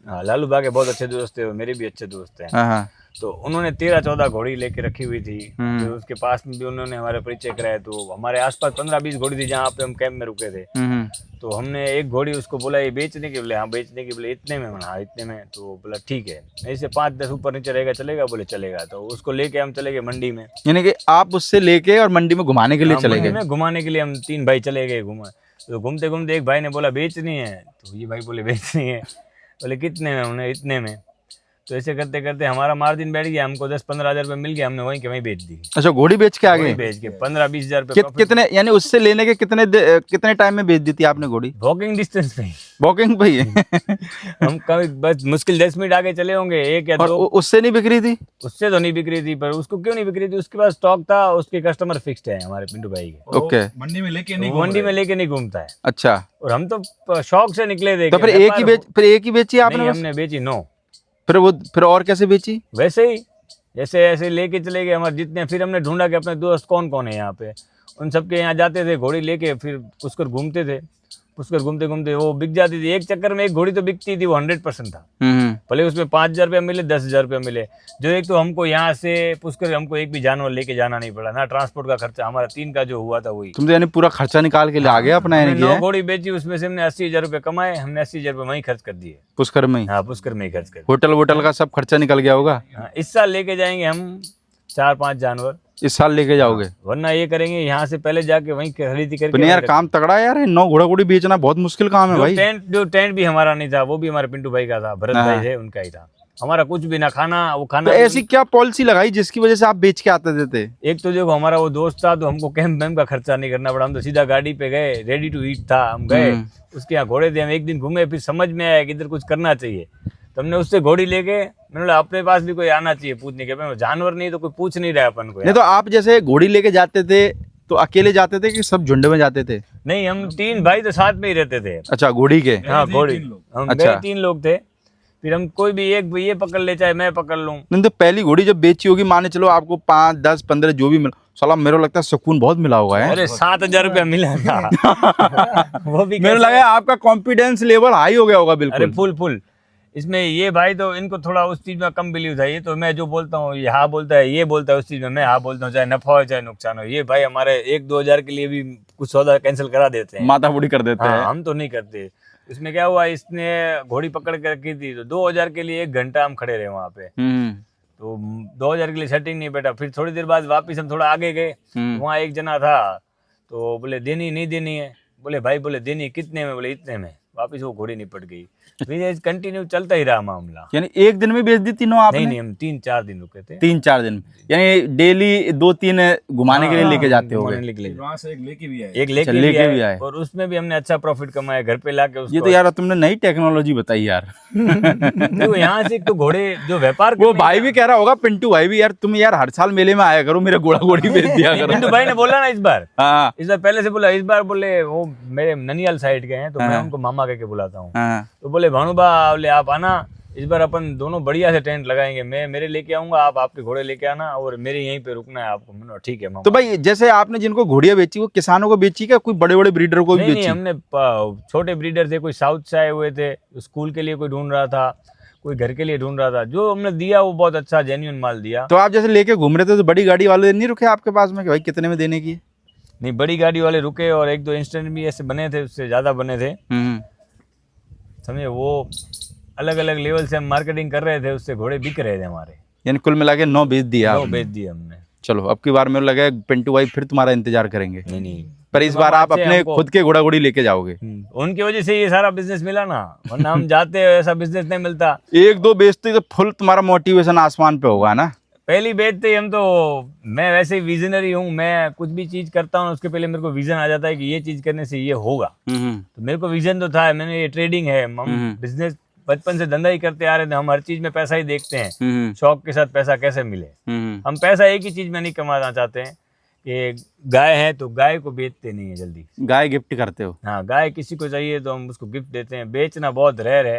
हाँ, लालू बाग के बहुत अच्छे दोस्त थे, मेरे भी अच्छे दोस्त हैं। हाँ। तो उन्होंने 13-14 घोड़ी लेके रखी हुई थी, तो उसके पास में भी उन्होंने हमारे परिचय कराया, तो हमारे आसपास 15-20 घोड़ी थी जहाँ पे हम कैंप में रुके थे। तो हमने एक घोड़ी उसको बोला ये बेचने के, बोले हाँ बेचने के, बोले इतने में? हाँ इतने में। तो बोला ठीक है, ऐसे 5-10 ऊपर नीचे रहेगा चलेगा? बोले चलेगा। तो उसको लेके हम चले गए मंडी में। यानी कि आप उससे लेके और मंडी में घुमाने के लिए चले मंडी गए? में घुमाने के लिए हम 3 भाई चले गए घुमा। तो घूमते घूमते एक भाई ने बोला बेचनी है, तो ये भाई बोले बेचनी है, बोले कितने में? हमने इतने में। तो ऐसे करते करते हमारा मार्जिन बैठ गया, हमको 10-15 हज़ार रुपये मिल गया, हमने वहीं के वहीं बेच दी। अच्छा, घोड़ी बेच के आ गए? बेच के 15-20 हज़ार रुपये। कितने, यानी उससे लेने के कितने टाइम में बेच दी थी आपने घोड़ी? वॉकिंग डिस्टेंस पे। वॉकिंग पे ही? हम कभी बस मुश्किल 10 मिनट आगे चले होंगे, 1 या 2। उससे नहीं बिक रही थी? उससे तो नहीं बिक रही थी, पर उसको क्यों नहीं बिक रही थी? उसके पास स्टॉक था, उसके कस्टमर फिक्स्ड है हमारे पिंटू भाई के। ओके। मंडी में लेके नहीं घूमता है। अच्छा। और हम तो शौक से निकले थे। तो फिर एक ही बेची आपने? हमने बेची 9। फिर और कैसे बेची? वैसे ही ऐसे ऐसे लेके चले गए हमारे जितने। फिर हमने ढूंढा कि अपने दोस्त कौन कौन है यहाँ पे, उन सबके यहाँ जाते थे घोड़ी लेके, फिर पुष्कर घूमते थे। पुष्कर घूमते घूमते वो बिक जाती थी, एक चक्कर में एक घोड़ी तो बिकती थी, वो 100% था। भले उसमें 5,000 रुपया मिले, 10,000 रुपया मिले। जो एक तो हमको यहाँ से पुष्कर हमको एक भी जानवर लेके जाना नहीं पड़ा, ना ट्रांसपोर्ट का खर्चा, हमारा 3 का जो हुआ था वही। तुम तो यानी पूरा खर्चा निकाल के ले आ गए अपना, यानी कि 9 है? घोड़ी बेची, उसमें से हमने 80,000 रुपये कमाए। हमने 80,000 रुपये वहीं खर्च कर दिए। पुष्कर में ही? हाँ, पुष्कर में ही खर्च कर दिए। होटल वोटल का सब खर्चा निकल गया होगा। हाँ, इस साल लेके जाएंगे हम 4-5 जानवर, इस साल लेके जाओगे? वरना ये करेंगे यहाँ से पहले जाके वहीं खरीदी करके। यार काम तगड़ा है यार, 9 घोड़ा घोड़ी बेचना बहुत मुश्किल काम है भाई। जो टेंट भी हमारा नहीं था, वो भी हमारे पिंटू भाई का था, भरत भाई थे, उनका ही था। हमारा कुछ भी ना खाना, वो खाना। तो ऐसी क्या पॉलिसी लगाई जिसकी वजह से आप बेच के आते थे? एक तो देखो हमारा वो दोस्त था, तो हमको कैंप वैम्प का खर्चा नहीं करना पड़ा। हम तो सीधा गाड़ी पे गए, रेडी टू ईट था, हम गए उसके यहाँ घोड़े थे। हम एक दिन घूमे, फिर समझ में आया कि इधर कुछ करना चाहिए, तो हमने उससे घोड़ी लेके, मैंने बोला अपने पास भी कोई आना चाहिए पूछने के। जानवर नहीं तो कोई पूछ नहीं रहा अपन को। नहीं तो आप जैसे घोड़ी लेके जाते थे तो अकेले जाते थे कि सब झुंड में जाते थे? नहीं, हम 3 भाई तो साथ में ही रहते थे। अच्छा, घोड़ी के? हाँ, घोड़ी हम अच्छा। गए 3 लोग थे। फिर हम कोई भी एक ये पकड़ ले, चाहे मैं पकड़ लूं। नहीं तो पहली घोड़ी जब बेची होगी, माने चलो आपको 5, 10, 15 जो भी मिला, साला मेरे को लगता है सुकून बहुत मिला होगा है? अरे 7,000 रुपया मिला था। वो भी मेरे लगा आपका कॉन्फिडेंस लेवल हाई हो गया होगा। अरे बिल्कुल फुल। इसमें ये भाई तो इनको थोड़ा उस चीज में कम बिलीव था। ये तो मैं जो बोलता हूँ ये हाँ बोलता है, ये बोलता है उस चीज में मैं हाँ बोलता हूँ, चाहे नफा हो चाहे नुकसान हो। ये भाई हमारे 1-2 हजार के लिए भी कुछ सौदा कैंसिल करा देते हैं, माथा बुड़ी कर देते हैं। हाँ, हम तो नहीं करते। इसमें क्या हुआ, इसने घोड़ी पकड़ के रखी थी, तो 2,000 के लिए 1 घंटा हम खड़े रहे वहाँ पे। तो 2,000 के लिए सेटिंग नहीं बैठा। फिर थोड़ी देर बाद वापिस हम थोड़ा आगे गए, वहाँ एक जना था, तो बोले देनी नहीं देनी है। बोले भाई, बोले देनी कितने में? बोले इतने में। वापिस वो घोड़ी निपट गई। फिर कंटिन्यू चलता ही रहा मामला। यानी एक दिन में बेच दी तीनों आपने? नहीं, हम 3-4 दिन रुके थे। 3-4 दिन, यानी डेली 2-3 घुमाने के लिए लेके जाते हो? वहाँ से एक लेके भी लेके भी आए। और उसमें भी हमने अच्छा प्रॉफिट कमाया घर पे लाके उसको। ये तो यार तुमने नई टेक्नोलॉजी बताई यार। देखो यहाँ से तो घोड़े जो व्यापार, वो भाई भी कह रहा होगा, पिंटू भाई भी, यार तुम यार हर साल मेले में आया करो, मेरा घोड़ा घोड़ी बेच दिया करो। पिंटू भाई ने बोला ना इस बार, हाँ, इस बार पहले से बोला। इस बार बोले वो मेरे ननियाल साइड के हैं, तो मैं उनको मामा कह के बुलाता हूँ। तो बोले भानुबा, बोले आप आना, इस बार अपन दोनों बढ़िया से टेंट लगाएंगे। मैं मेरे लेके आऊंगा, आप आपके घोड़े लेके आना, और मेरे यहीं पे रुकना है आपको। मैंने ठीक है मामा। तो भाई जैसे आपने जिनको घोड़ियां बेची वो किसानों को बेची क्या, कोई बड़े बड़े ब्रीडर को भी नहीं, बेची? हमने छोटे ब्रीडर थे, कोई साउथ से आए हुए थे, स्कूल के लिए कोई ढूंढ रहा था, कोई घर के लिए ढूंढ रहा था। जो हमने दिया वो बहुत अच्छा जेन्युइन माल दिया। तो आप जैसे लेके घूम रहे थे तो बड़ी गाड़ी वाले नहीं रुके आपके पास में कि भाई कितने में देने की? नहीं, बड़ी गाड़ी वाले रुके, और 1-2 इंस्टेंट भी ऐसे बने थे, उससे ज्यादा बने थे। समझे, वो अलग अलग लेवल से हम मार्केटिंग कर रहे थे, उससे घोड़े बिक रहे थे हमारे। यानी कुल मिला के 9 बेच दिया? 9 बेच दिए हमने। चलो अब की बार मेरे लगा पिंटू भाई फिर तुम्हारा इंतजार करेंगे। नहीं, पर इस बार आप अपने खुद के घोड़ा घोड़ी लेके जाओगे? उनकी वजह से ये सारा बिजनेस मिला ना, वरना हम जाते ऐसा बिजनेस नहीं मिलता। 1-2 बेचते तो फुल तुम्हारा मोटिवेशन आसमान पे होगा ना? पहली बेचते ही हम तो, मैं वैसे ही विजनरी हूँ, मैं कुछ भी चीज करता हूँ उसके पहले मेरे को विजन आ जाता है कि ये चीज करने से ये होगा। तो मेरे को विजन तो था, मैंने ये ट्रेडिंग है, हम बिजनेस बचपन से धंधा ही करते आ रहे थे। हम हर चीज में पैसा ही देखते हैं, शौक के साथ पैसा कैसे मिले। हम पैसा एक ही चीज में नहीं कमाना चाहते हैं कि गाय है तो गाय को बेचते नहीं है जल्दी। गाय गिफ्ट करते हो? हाँ, गाय किसी को चाहिए तो हम उसको गिफ्ट देते हैं। बेचना बहुत रेयर है,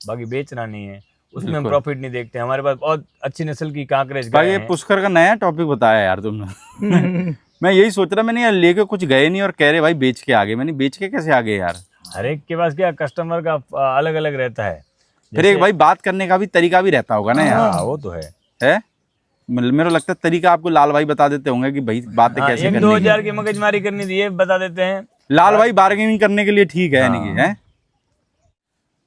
बाकी बेचना नहीं है, उसमें हम प्रॉफिट नहीं देखते। हमारे पास बहुत अच्छी नस्ल की कांकरेज गाय ये हैं। पुष्कर का नया टॉपिक बताया यार तुमने। मैं यही सोच रहा, मैंने यार लेके कुछ गए नहीं और कह रहे भाई बेच के आ गए। मैंने बेच के कैसे आ गए यार? हर एक के पास क्या कस्टमर का अलग अलग रहता है। फिर एक भाई बात करने का भी तरीका भी रहता होगा ना यार? वो तो है? मेरे को लगता है तरीका आपको लाल भाई बता देते होंगे कि भाई बातें कैसे करनी है। 1-2 हजार की मगजमारी करनी थी, ये बता देते हैं। लाल भाई बार्गेनिंग करने के लिए ठीक है, यानी कि है।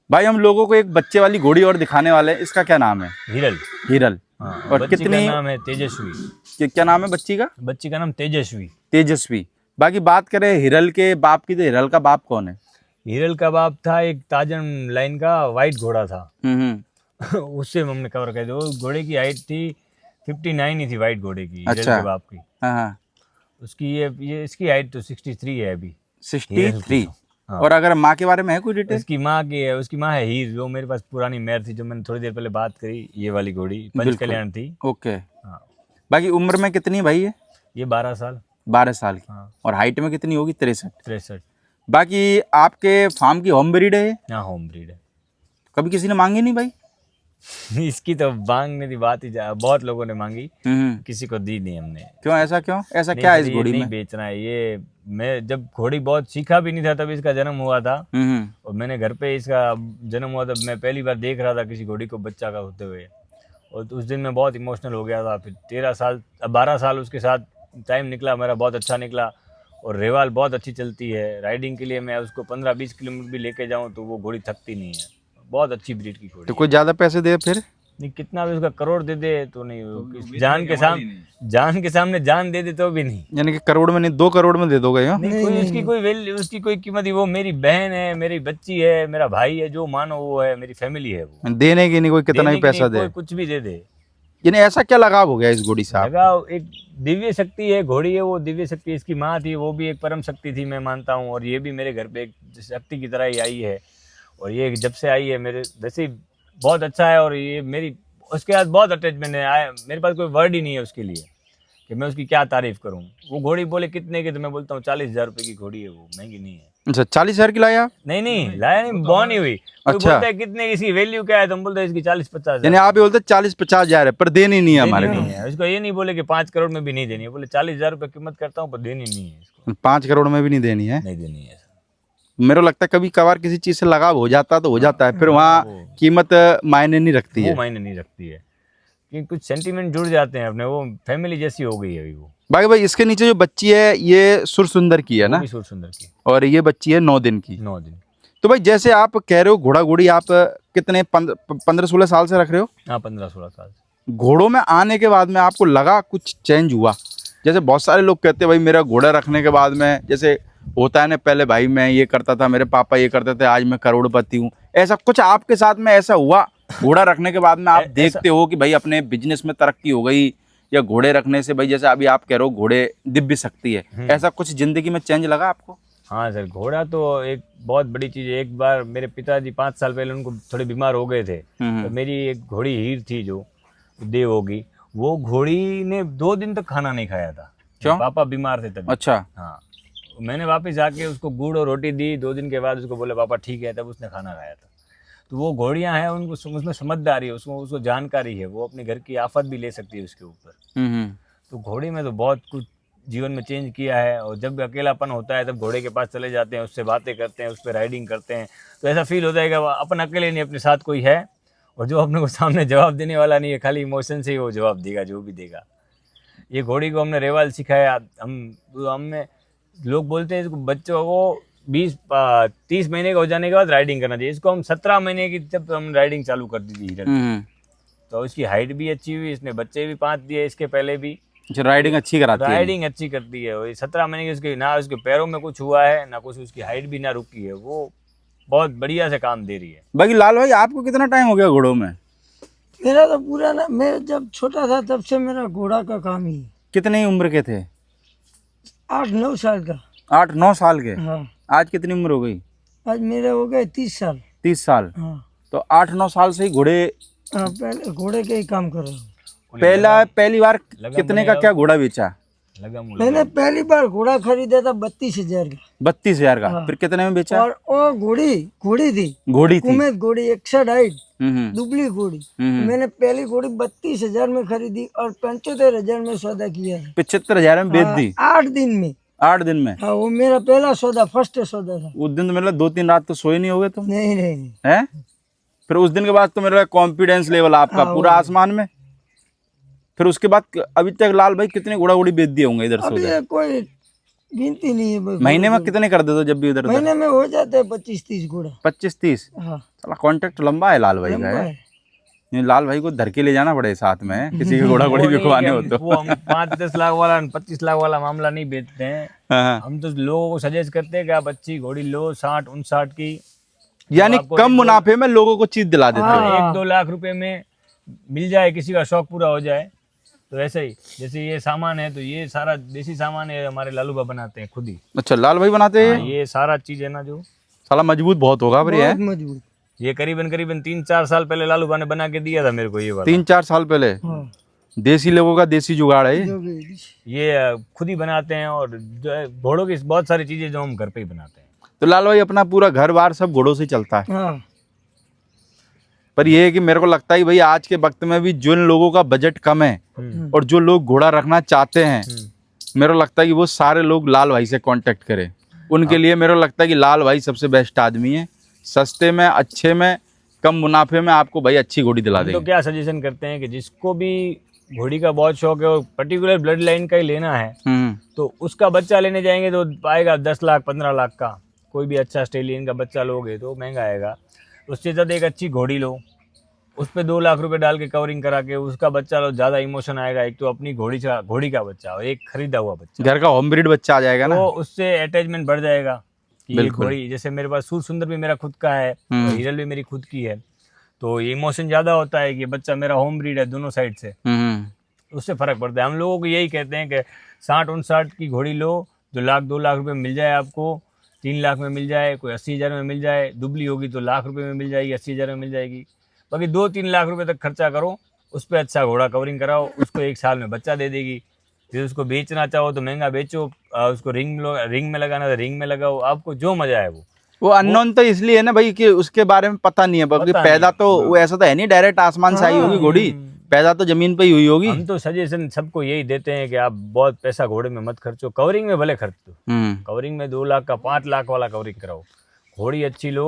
भाई हम लोगों को एक बच्चे वाली घोड़ी और दिखाने वाले हैं, इसका क्या नाम है? हिरल। हिरल। और कितनी? नाम है तेजस्वी। क्या नाम है बच्ची का? बच्ची का नाम तेजस्वी। तेजस्वी। बाकी बात करें हिरल के बाप की, तो हिरल का बाप कौन है? हिरल का बाप था एक ताजन लाइन का वाइट घोड़ा था। उससे हमने कवर कर दिया। घोड़े की हाइट थी 59 ही थी, वाइट घोड़े की। अच्छा। हिरल के बाप की। हाँ। उसकी ये इसकी हाइट तो 63 है अभी। 63। हाँ। और अगर माँ के बारे में है कोई डिटेल? उसकी माँ की है, उसकी माँ है हीर, जो मेरे पास पुरानी मेयर थी, जो मैंने थोड़ी देर पहले बात करी, ये वाली घोड़ी पंच कल्याण थी। ओके। हाँ। बाकी उम्र में कितनी भाई है? ये 12 साल। 12 साल की। हाँ। और हाइट में कितनी होगी? 63। बाकी आपके फार्म की होम ब्रीड है? हाँ, होम ब्रीड है। कभी किसी ने मांगी नहीं भाई? इसकी तो मांगने की बात ही बहुत लोगों ने मांगी, हम्म। किसी को दी नहीं हमने। क्यों, ऐसा क्यों, ऐसा नहीं क्या है सर, इस ये घोड़ी नहीं में? बेचना है ये। मैं जब घोड़ी बहुत सीखा भी नहीं था तब इसका जन्म हुआ था, हम्म। और मैंने घर पे इसका जन्म हुआ तब मैं पहली बार देख रहा था किसी घोड़ी को बच्चा का होते हुए, और उस दिन मैं बहुत इमोशनल हो गया था। फिर 13 साल, अब 12 साल उसके साथ टाइम निकला मेरा, बहुत अच्छा निकला। और रेवाल बहुत अच्छी चलती है, राइडिंग के लिए मैं उसको 15-20 किलोमीटर भी लेके जाऊँ तो वो घोड़ी थकती नहीं है। बहुत अच्छी ब्रीड की घोड़ी तो है। कोई ज्यादा पैसे दे फिर? नहीं, कितना भी उसका करोड़ दे दे तो नहीं, जान के सामने जान दे दे तो भी नहीं। यानी कि करोड़ में नहीं, 2 करोड़ में दे दोगे? हाँ? नहीं, कोई उसकी कोई वैल्यू, उसकी कोई कीमत ही, वो मेरी बहन है, मेरी बच्ची है, मेरा भाई है, जो मानो वो है, मेरी फैमिली है। वो देने की नहीं, कोई कितना देने ही की पैसा नहीं, दे। कोई कुछ भी दे दे। यानी ऐसा क्या लगाव हो गया इस घोड़ी से आपको? लगाव एक दिव्य शक्ति है, घोड़ी है वो दिव्य शक्ति। इसकी माँ थी, वो भी एक परम शक्ति थी, मैं मानता हूँ। और ये भी मेरे घर पे एक शक्ति की तरह ही आई है, और ये जब से आई है मेरे वैसे ही बहुत अच्छा है। और ये मेरी उसके साथ बहुत अटैचमेंट है, मेरे पास कोई वर्ड ही नहीं है उसके लिए कि मैं उसकी क्या तारीफ करूं। वो घोड़ी बोले कितने की, तो मैं बोलता हूँ 40,000 रुपए की घोड़ी है, वो महंगी नहीं है। अच्छा, 40,000 की लाया? नहीं लाया नहीं, बॉर्न ही हुई। कोई अच्छा। बोलता है कितने की, इसकी वैल्यू क्या है, तो हम बोलते हैं इसकी 40-50,000। यानी आप ये बोलते 40-50,000 है, पर देनी नहीं है हमारे देनी को। नहीं है उसको, ये नहीं बोले कि 5 करोड़ में भी नहीं देनी है, बोले 40,000 रुपए कीमत करता हूँ पर देनी नहीं है इसको। 5 करोड़ में भी नहीं देनी है? नहीं देनी है। मेरे को लगता है कभी कभार किसी चीज से लगाव हो जाता तो हो जाता है, फिर वहाँ कीमत मायने नहीं रखती वो है। मायने नहीं रखती है, क्योंकि कुछ सेंटीमेंट जुड़ जाते हैं अपने, वो फैमिली जैसी हो गई है अभी वो। बाकी भाई इसके नीचे जो बच्ची है ये सुर सुंदर की है वो ना, भी सूर सुंदर की, और ये बच्ची है 9 दिन की। 9 दिन। तो भाई जैसे आप कह रहे हो घोड़ा घोड़ी आप कितने 15-16 साल से रख रहे हो? हाँ, 15-16 साल से। घोड़ों में आने के बाद में आपको लगा कुछ चेंज हुआ? जैसे बहुत सारे लोग कहते हैं भाई मेरा घोड़ा रखने के बाद में, जैसे होता है ना, पहले भाई मैं ये करता था, मेरे पापा ये करते थे, आज मैं करोड़पति हूँ। ऐसा कुछ आपके साथ में ऐसा हुआ घोड़ा रखने के बाद में? आप देखते हो कि भाई अपने बिजनेस में तरक्की हो गई, या घोड़े रखने से भाई जैसे अभी आप कह रहे हो घोड़े दिव्य शक्ति है, ऐसा कुछ जिंदगी में चेंज लगा आपको? हाँ सर, घोड़ा तो एक बहुत बड़ी चीज़ है। एक बार मेरे पिताजी 5 साल पहले उनको थोड़े बीमार हो गए थे, तो मेरी एक घोड़ी हीर थी जो देव होगी, वो घोड़ी ने 2 दिन तक खाना नहीं खाया था। क्यों? पापा बीमार थे तभी। अच्छा। हाँ, मैंने वापस आके उसको गुड़ और रोटी दी, 2 दिन के बाद उसको बोले पापा ठीक है, तब उसने खाना खाया था। तो वो घोड़ियाँ हैं, उनको उसमें समझदारी है, उसको जानकारी है, वो अपने घर की आफत भी ले सकती है उसके ऊपर। तो घोड़ी में तो बहुत कुछ जीवन में चेंज किया है। और जब भी अकेलापन होता है तब घोड़े के पास चले जाते हैं, उससे बातें करते हैं, उस पर राइडिंग करते हैं, तो ऐसा फील होता है कि अपन अकेले नहीं, अपने साथ कोई है, और जो अपने को सामने जवाब देने वाला नहीं है, खाली इमोशन से ही वो जवाब देगा जो भी देगा। ये घोड़ी को हमने रेवाल सिखाया। हमने लोग बोलते हैं इसको बच्चों को 20-30 महीने का हो जाने के बाद राइडिंग करना चाहिए, इसको हम 17 महीने की जब हम राइडिंग चालू कर दी थी हिरन। तो इसकी हाइट भी अच्छी हुई, इसने बच्चे भी 5 दिए इसके पहले भी। राइडिंग अच्छी कराती है? राइडिंग अच्छी करती है। और 17 महीने की उसके, ना उसके पैरों में कुछ हुआ है, ना कुछ, उसकी हाइट भी ना रुकी है, वो बहुत बढ़िया से काम दे रही है। बाकी लाल भाई आपको कितना टाइम हो गया घोड़ों में? मेरा तो पूरा ना, मैं जब छोटा था तब से मेरा घोड़ा का काम ही है। कितनी उम्र के थे? 8-9 साल का। 8-9 साल के? हाँ। आज कितनी उम्र हो गई? आज मेरे हो गए 30 साल। 30 साल? हाँ। तो 8-9 साल से ही घोड़े? हाँ, पहले घोड़े के ही काम कर रहा हूँ। पहली बार कितने का क्या घोड़ा बेचा? मैंने पहली बार घोड़ा खरीदा था 32,000 का। 32,000 का? फिर कितने में बेचा? और वो घोड़ी थी, घोड़ी थी? उमेद घोड़ी, 61 हाइट, हम्म। दुबली घोड़ी। मैंने पहली घोड़ी 32,000 में खरीदी और 75,000 में सौदा किया है। 75,000 में बेच दी? 8 दिन में। 8 दिन में? हाँ, वो मेरा पहला सौदा, फर्स्ट सौदा था। उस दिन तो मतलब 2-3 रात तो सोए नहीं होगे तुम? नहीं नहीं। हैं? फिर उस दिन के बाद तो मेरा कॉन्फिडेंस लेवल आपका पूरा आसमान में। फिर उसके बाद अभी तक लाल भाई कितने घोड़ा घोड़ी बेच दिए होंगे इधर से उधर? कोई गिनती नहीं है बस। महीने में कितने कर देते हो जब भी उधर? महीने में हो जाते हैं 25-30 घोड़ा। 25-30? हाँ। साला कॉन्ट्रैक्ट लंबा है लाल भाई का। ये लाल भाई को धर के ले जाना पड़े साथ में, किसी के घोड़ा घोड़ी बिकवाने हो तो। वो हम 5-10 लाख वाला 25 लाख वाला मामला नहीं बेचते हैं। हाँ। हम तो लोगों को सजेस्ट करते हैं कि आप अच्छी घोड़ी लो, 60-59 की, यानी कम मुनाफे में लोगों को चीज दिला देते हो। 1-2 लाख रुपए में मिल जाए, किसी का शौक पूरा हो जाए। तो ऐसे ही जैसे ये सामान है, तो ये सारा देसी सामान है, हमारे लालूबा बनाते हैं खुद ही। अच्छा, लाल भाई बनाते हैं? ये सारा चीज है ना, जो साला मजबूत बहुत होगा पर ये। मजबूत। ये करीबन 3-4 साल पहले लालूबा ने बना के दिया था मेरे को ये वाला। 3-4 साल पहले? हाँ। देसी लोगों का देसी जुगाड़ है ये खुद ही बनाते हैं। और जो है घोड़ों की बहुत सारी चीजें जो हम घर पे ही बनाते हैं। तो लाल भाई अपना पूरा घर बार सब घोड़ों से चलता है? हाँ। पर ये है कि मेरे को लगता है कि भाई आज के वक्त में भी जिन लोगों का बजट कम है और जो लोग घोड़ा रखना चाहते हैं, मेरे को लगता है कि वो सारे लोग लाल भाई से कांटेक्ट करें। उनके लिए मेरे को लगता है कि लाल भाई सबसे बेस्ट आदमी है। सस्ते में, अच्छे में, कम मुनाफे में आपको भाई अच्छी घोड़ी दिला हम तो देंगे। क्या सजेशन करते हैं कि जिसको भी घोड़ी का बहुत शौक है और पर्टिकुलर ब्लड लाइन का ही लेना है, तो उसका बच्चा लेने जाएंगे तो आएगा 10 लाख 15 लाख का। कोई भी अच्छा स्टेलियन का बच्चा लोगे तो महंगा आएगा। उससे ज़्यादा एक अच्छी घोड़ी लो, उस पर 2 लाख रुपए डाल के कवरिंग करा के उसका बच्चा लो, ज़्यादा इमोशन आएगा। एक तो अपनी घोड़ी का बच्चा और एक खरीदा हुआ बच्चा, घर का होम ब्रीड बच्चा आ जाएगा ना, तो उससे अटैचमेंट बढ़ जाएगा कि ये बिल्कुल। घोड़ी, जैसे मेरे पास सूर सुंदर भी मेरा खुद का है और हिरल भी मेरी खुद की है, तो ये इमोशन ज़्यादा होता है कि ये बच्चा मेरा होम ब्रीड है दोनों साइड से, उससे फ़र्क पड़ता है। हम लोगों को यही कहते हैं कि 60-59 की घोड़ी लो, जो 1-2 लाख रुपए मिल जाए आपको, 3 लाख में मिल जाए, कोई 80,000 में मिल जाए, दुबली होगी तो लाख रुपए में मिल जाएगी, 80,000 में मिल जाएगी। बाकी 2-3 लाख रुपए तक खर्चा करो, उस पर अच्छा घोड़ा कवरिंग कराओ, उसको 1 साल में बच्चा दे देगी। फिर उसको बेचना चाहो तो महंगा बेचो, उसको रिंग में लगाना तो रिंग में लगाओ, आपको जो मजा है वो अननोन तो इसलिए है ना भाई कि उसके बारे में पता नहीं है, बाकी पता पैदा नहीं। तो वो ऐसा तो है नहीं डायरेक्ट आसमान से आई होगी घोड़ी, पैदा तो जमीन पे ही हुई होगी। हम तो सजेशन सबको यही देते हैं कि आप बहुत पैसा घोड़े में मत खर्चो, कवरिंग में भले खर्च दो, कवरिंग में 2 लाख का 5 लाख वाला कवरिंग कराओ, घोड़ी अच्छी लो,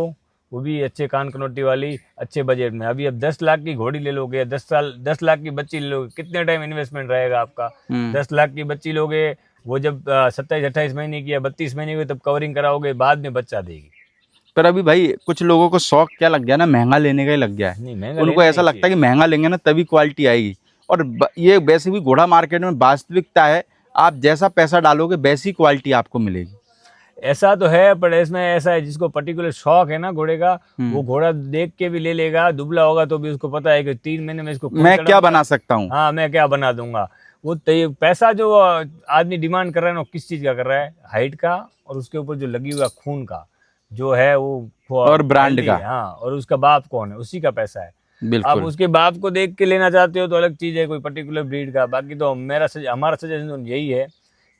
वो भी अच्छे कान कनोटी वाली, अच्छे बजट में। अभी अब 10 लाख की घोड़ी ले लोगे, 10 लाख की बच्ची ले लोगे, कितने टाइम इन्वेस्टमेंट रहेगा आपका। 10 लाख की बच्ची लोगे, वो जब 27-28 महीने की या 32 महीने की तब कवरिंग कराओगे, बाद में बच्चा देगी। पर अभी भाई कुछ लोगों को शौक क्या लग गया ना, महंगा लेने का ही लग गया है। नहीं, महंगा उनको लेना ऐसा ही लगता है कि महंगा लेंगे ना तभी क्वालिटी आएगी। और ये वैसे भी घोड़ा मार्केट में वास्तविकता है, आप जैसा पैसा डालोगे वैसी क्वालिटी आपको मिलेगी। ऐसा तो है, पर इसमें ऐसा है जिसको पर्टिकुलर शौक है ना घोड़े का, वो घोड़ा देख के भी ले लेगा। दुबला होगा तो भी उसको पता है कि 3 महीने में इसको मैं क्या बना सकता हूँ, हाँ मैं क्या बना दूंगा। वो पैसा जो आदमी डिमांड कर रहा है ना, किस चीज का कर रहा है, हाइट का और उसके ऊपर जो लगी हुआ खून का जो है वो, और ब्रांड का। हाँ, और उसका बाप कौन है, उसी का पैसा है। आप बिल्कुल। उसके बाप को देख के लेना चाहते हो तो अलग चीज है, कोई पर्टिकुलर ब्रीड का। बाकी तो हमारा सजेशन यही है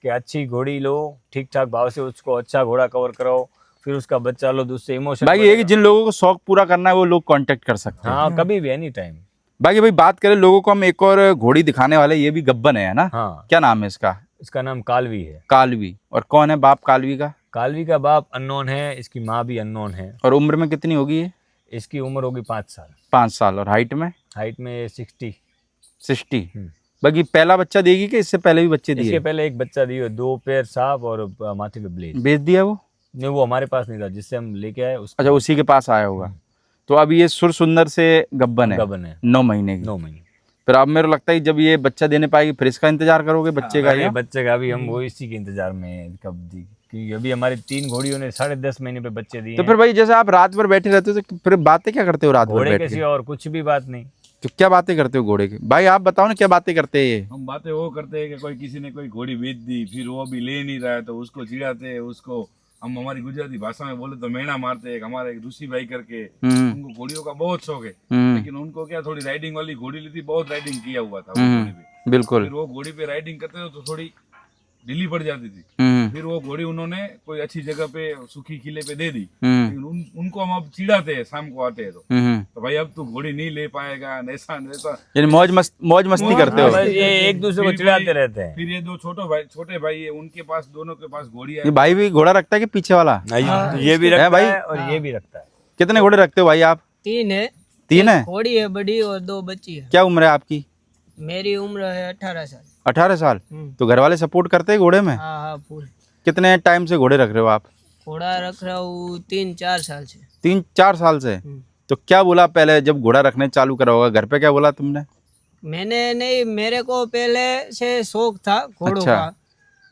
कि अच्छी घोड़ी लो, ठीक ठाक भाव से उसको अच्छा घोड़ा कवर कराओ, फिर उसका बच्चा लो, उससे इमोशन। बाकी ये कि जिन लोगों को शौक पूरा करना है वो लोग कांटेक्ट कर सकते हैं। हाँ, कभी भी, एनी टाइम। बाकी भाई बात करें लोगों को, हम एक और घोड़ी दिखाने वाले, ये भी गब्बन है ना। हाँ, क्या नाम है इसका? इसका नाम कालवी है। कालवी। और कौन है बाप कालवी का? कालवी का बाप अननोन है, इसकी माँ भी अननोन है। और उम्र में कितनी होगी ये? इसकी उम्र होगी 5 साल। 5 साल। और हाइट में? हाइट में 60। बाकी पहला बच्चा देगी कि इससे पहले भी बच्चे दिए? इसके पहले एक बच्चा दिए, 2 पैर सांप और माथे पे ब्लेड। बेच दिया वो? नहीं, वो हमारे पास नहीं था, जिससे हम लेके आए उसका। अच्छा, उसी के पास आया होगा। तो अब ये सुर सुंदर से गब्बन है, 9 महीने की। 9 महीने। फिर अब मेरे को लगता है जब ये बच्चा देने पाएगी फिर इसका इंतजार करोगे बच्चे का? अरे बच्चे का भी हम वो इसी के इंतजार में हैं, कब दी, क्योंकि अभी हमारी 3 घोड़ियों ने 10.5 महीने पे बच्चे दिए। तो फिर भाई जैसे आप रात भर बैठे रहते हो तो फिर बातें क्या करते हो रात भर घोड़े बैठ के के? सिवा और कुछ भी बात नहीं। तो क्या बातें करते हो घोड़े की? भाई आप बताओ ना क्या बातें करते हैं ये? हम बातें वो करते हैं कि कोई किसी ने कोई घोड़ी बेच दी, फिर वो भी ले नहीं रहा है तो उसको चिढ़ाते हैं। उसको हम हमारी गुजराती भाषा में बोले तो मेणा मारते हैं। हमारे एक ऋषि भाई करके, उनको घोड़ियों का बहुत शौक है, लेकिन उनको क्या थोड़ी राइडिंग वाली घोड़ी ली थी, बहुत राइडिंग किया हुआ था वो घोड़ी पे। बिल्कुल। फिर वो घोड़ी पे राइडिंग करते थे तो थोड़ी ढीली पड़ जाती थी। फिर वो घोड़ी उन्होंने कोई अच्छी जगह पे सूखी किले पे दे दी। लेकिन उनको हम अब चिढ़ाते हैं, शाम को आते हैं तो भाई अब तू घोड़ी नहीं ले पाएगा, ऐसा ऐसा, यानी मौज मस्ती करते हो? बस ये एक दूसरे को चिढ़ाते रहते हैं। फिर ये 2 छोटे भाई है, उनके पास, दोनों के पास घोड़ी है। ये भाई भी घोड़ा रखता है कि पीछे वाला? ये भी रखता भाई? है और ये भी रखता है। कितने घोड़े रखते हो भाई आप? 3 है। 3 है? घोड़ी है बड़ी और 2 बच्ची है। क्या उम्र है आपकी? मेरी उम्र है 18 साल। 18 साल? तो घर वाले सपोर्ट करते हैं घोड़े में? हाँ हाँ, फुल। कितने टाइम से घोड़े रख रहे हो आप? घोड़ा रख रहा हूँ 3-4 साल से। 3-4 साल से? तो क्या बोला पहले जब घोड़ा रखने चालू करा होगा, घर पे क्या बोला तुमने? मैंने नहीं, मेरे को पहले से शौक था घोड़ों अच्छा। का,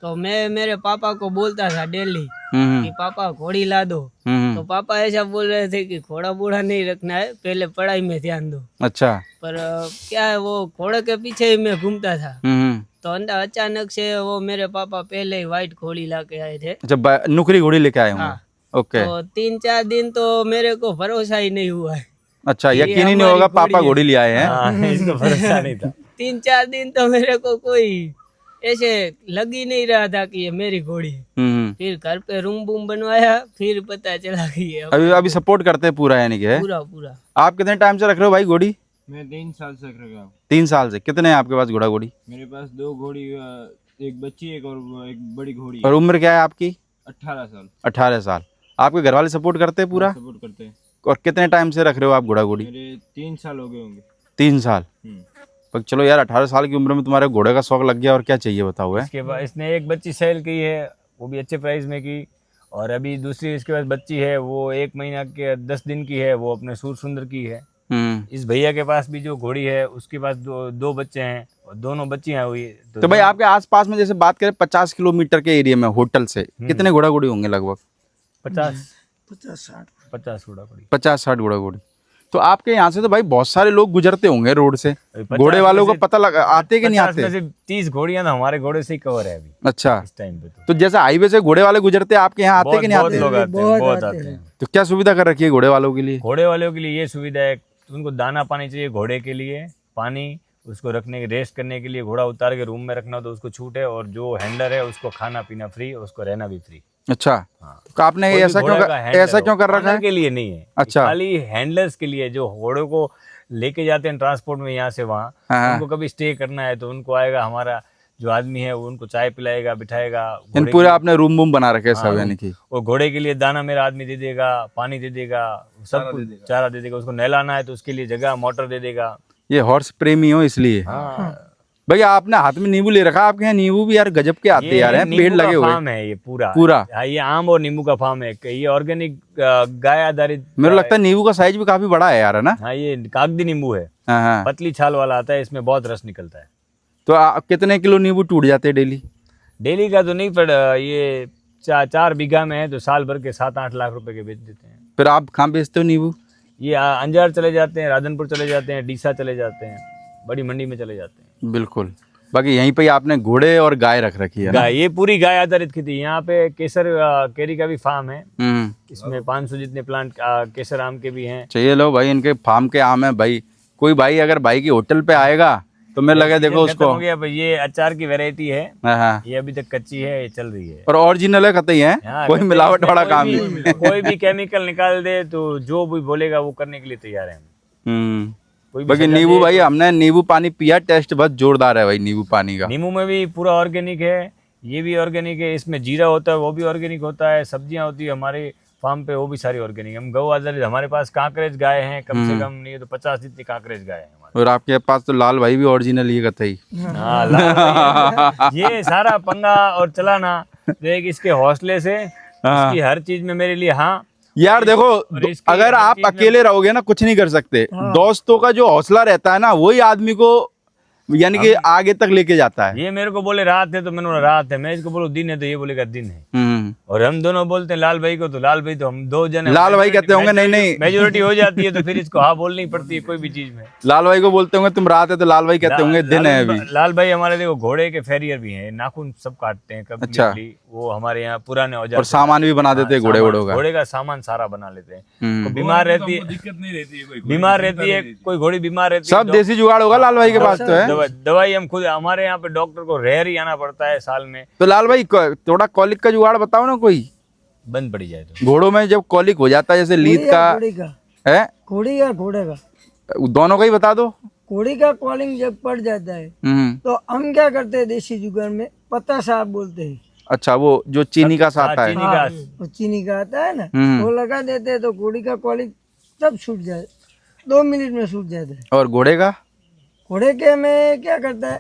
तो मैं मेरे पापा को बोलता था डेली कि पापा घोड़ी ला दो। तो पापा ऐसा बोल रहे थे कि घोड़ा बूढ़ा नहीं रखना है, पहले पढ़ाई में ध्यान दो। अच्छा। पर क्या है, वो घोड़े के पीछे ही मैं घूमता था। तो अचानक से वो मेरे पापा पहले ही व्हाइट घोड़ी ला के आए थे। अच्छा, नुकरी घोड़ी लेके आए होंगे? हाँ। ओके। तो 3-4 दिन तो मेरे को भरोसा ही नहीं हुआ है। अच्छा, ये यकीन ही नहीं होगा हमारी पापा घोड़ी घोड़ी ले आए हैं? हाँ, इसको भरोसा नहीं था। 3-4 दिन तो मेरे को कोई ऐसे लग ही नहीं रहा था कि ये मेरी घोड़ी है। हम्म। फिर घर पे रूम बूम बनवाया, फिर पता चला कि ये अभी अभी सपोर्ट करते हैं पूरा यानी कि है। पूरा पूरा। आप कितने टाइम से रख रहे हो भाई घोड़ी? मैं 3 साल से रख रहा हूँ। 3 साल से। कितने हैं आपके पास घोड़ा घोड़ी? मेरे पास 2 घोड़ी, एक बच्ची एक और एक बड़ी घोड़ी और है। उम्र क्या है आपकी? 18 साल। 18 साल। आपके घर वाले सपोर्ट करते हैं पूरा? सपोर्ट करते हैं। और कितने टाइम से रख रहे हो आप घोड़ा घोड़ी? मेरे 3 साल हो गए होंगे। 3 साल। हम्म। पर चलो यार, 18 साल की उम्र में तुम्हारे घोड़े का शौक लग गया, और क्या चाहिए बताओ है। इसके बाद इसने एक बच्ची सेल की है, वो भी अच्छे प्राइस में की। और अभी दूसरी इसके पास बच्ची है, वो 1 महीना के 10 दिन की है, वो अपने सूर सुंदर की है। इस भैया के पास भी जो घोड़ी है उसके पास दो बच्चे हैं, और दोनों बच्चियां हुई। तो भाई आपके आसपास में जैसे बात करें 50 किलोमीटर के एरिया में होटल से कितने घोड़ा घोड़ी होंगे लगभग? 50-60 घोड़ा घोड़ी। 50-60 घोड़ा घोड़ी। तो आपके यहाँ से तो भाई बहुत सारे लोग गुजरते होंगे रोड से, 50 घोड़े वालों में को पता लगा आते कि नहीं 50 में आते? से 30 घोड़ियां तो हमारे घोड़े से ही कवर है अभी अच्छा। इस टाइम पे। तो जैसे हाईवे से घोड़े वाले गुजरते हैं, आपके यहाँ आते कि नहीं बहुत आते? लोग आते हैं, बहुत आते हैं। तो क्या सुविधा कर रखी है घोड़े वालों के लिए? घोड़े वालों के लिए ये सुविधा है, उनको दाना पानी चाहिए घोड़े के लिए, पानी उसको रखने के, रेस्ट करने के लिए घोड़ा उतार के रूम में रखना हो तो उसको छूट है, और जो हैंडलर है उसको खाना पीना फ्री, उसको रहना भी फ्री। अच्छा। हाँ। तो आपने कोई भी ऐसा घोड़ा क्यों का हैंडलर ऐसा क्यों कर हो, रखा है? ओनर के लिए नहीं है। अच्छा। खाली हैंडलर्स के लिए, जो घोड़ों को लेके जाते हैं ट्रांसपोर्ट में यहाँ से वहाँ, हाँ। उनको कभी स्टे करना है तो उनको आएगा, हमारा जो आदमी है वो उनको चाय पिलाएगा, बिठाएगा। इन पूरे आपने रूम वूम बना रखे हैं सब यानी कि? और घोड़े के लिए दाना मेरा आदमी दे देगा, पानी दे देगा, सब कुछ चारा दे देगा। उसको नहलाना है तो उसके लिए जगह, मोटर दे देगा। ये हॉर्स प्रेमी हो इसलिए। हाँ। भैया आपने हाथ में नींबू ले रखा, आपके यहाँ नींबू भी यार गजब के आते यार हैं, पेड़ लगे हुए। फार्म है ये पूरा। पूरा? हाँ, ये आम और नींबू का फार्म है। ये ऑर्गेनिक गाय आधारित। मेरे को लगता है नींबू का साइज भी काफी बड़ा है यार, है ना? हाँ, ये कागदी नींबू है, हाँ हाँ। पतली छाल वाला आता है, इसमें बहुत रस निकलता है। तो कितने किलो नींबू टूट जाते हैं डेली? डेली का तो नहीं, पर ये 4 बीघा में है तो साल भर के 7-8 लाख रुपए के बेच देते हैं। फिर आप कहाँ बेचते हो नींबू? ये अंजार चले जाते हैं, राधनपुर चले जाते हैं, डीसा चले जाते हैं, बड़ी मंडी में चले जाते हैं। बिल्कुल। बाकी यहीं पे आपने घोड़े और गाय रख रखी है ना? गाय, ये पूरी गाय आधारित खेती। यहाँ पे केसर केरी का भी फार्म है, इसमें 500 जितने प्लांट केसर आम के भी हैं। चाहिए लो भाई, इनके फार्म के आम है भाई। कोई भाई अगर भाई की होटल पे आएगा तो मैं लगे देखो उसको। हो गया भाई, ये अचार की वैरायटी है। हाँ हाँ। ये अभी तक कच्ची है, ये चल रही है। और ओरिजिनल है कतई है, हाँ, कोई मिलावट वाला काम कोई नहीं। भी- कोई भी केमिकल निकाल दे तो जो भी बोलेगा वो करने के लिए तैयार है हम। कोई भी बाकी सजा नींबू दे भाई, तो- हमने नींबू पानी पिया, टेस्ट बहुत जोरदार है भाई नींबू पानी का। नींबू में भी पूरा ऑर्गेनिक है, ये भी ऑर्गेनिक है, इसमें जीरा होता है वो भी ऑर्गेनिक होता है, सब्जियां होती है हमारे फार्म पे वो भी सारी ऑर्गेनिक। हम गौ आधारित, हमारे पास कांकरेज गाय हैं, कम से कम नहीं तो 50 जितनी कांकरेज गाय है हमारे। और आपके पास तो लाल भाई भी ओरिजिनल ही कतई। हाँ, ये सारा पंगा और चलाना देख इसके हौसले से, इसकी हर चीज में मेरे लिए। हाँ यार देखो, इसकी अगर हर आप चीज में- अकेले रहोगे ना कुछ नहीं कर सकते। दोस्तों का जो हौसला रहता है ना, वही आदमी को यानी कि आगे तक लेके जाता है। ये मेरे को बोले रात है तो मैंने बोला रात है, मैं इसको बोलूं दिन है तो ये बोलेगा दिन है। और हम दोनों बोलते हैं लाल भाई को तो लाल भाई, तो हम 2 जने लाल भाई कहते होंगे नहीं नहीं, मेजोरिटी हो जाती है तो फिर इसको हाँ बोलनी पड़ती है कोई भी चीज में। लाल भाई को बोलते होंगे तुम रात है, तो लाल भाई कहते होंगे दिन है अभी। लाल भाई हमारे देखो घोड़े के फेरियर भी हैं, नाखून सब काटते हैं कभी। अच्छा। वो हमारे यहाँ पुराने औजार और सामान भी बना देते हैं घोड़े वोड़ों का। घोड़े का सामान सारा बना लेते हैं। कोई बीमार रहती है, दिक्कत नहीं रहती है, कोई बीमार रहती है, कोई घोड़ी बीमार रहती है, सब देसी जुगाड़ होगा लाल भाई के पास तो है। दवाई हम खुद, हमारे यहाँ पे डॉक्टर को रेयर ही आना पड़ता है साल में। तो लाल भाई थोड़ा कॉलिक का जुगाड़ बताओ ना कोई, बंद पड़ी जाए तो। घोड़ों में जब कॉलिक हो जाता है जैसे लीद का है, घोड़ी या घोड़े का? दोनों का ही बता दो। घोड़ी का कॉलिंग जब पड़ जाता है तो हम क्या करते हैं देसी जुगाड़ में, पत्ता साहब बोलते हैं। अच्छा, वो जो चीनी का सा आता है। चीनी का वो चीनी का आता है ना, हम्म। वो लगा देते हैं तो घोड़ी का कॉलिंग सब छूट जाए, 2 मिनट में छूट जाता है। और घोड़े का? घोड़े के में क्या करता है,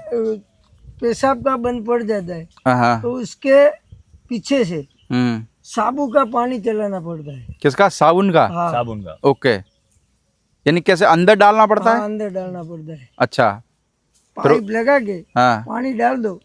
पेशाब का बंद पड़ जाता है हाँ। तो उसके पीछे से साबु का पानी चलाना पड़ता है। किसका? साबुन का? हाँ, साबुन का। ओके, यानी कैसे अंदर डालना पड़ता हाँ, है? अंदर डालना पड़ता है। अच्छा। पाइप लगा के हाँ। पानी डाल दो,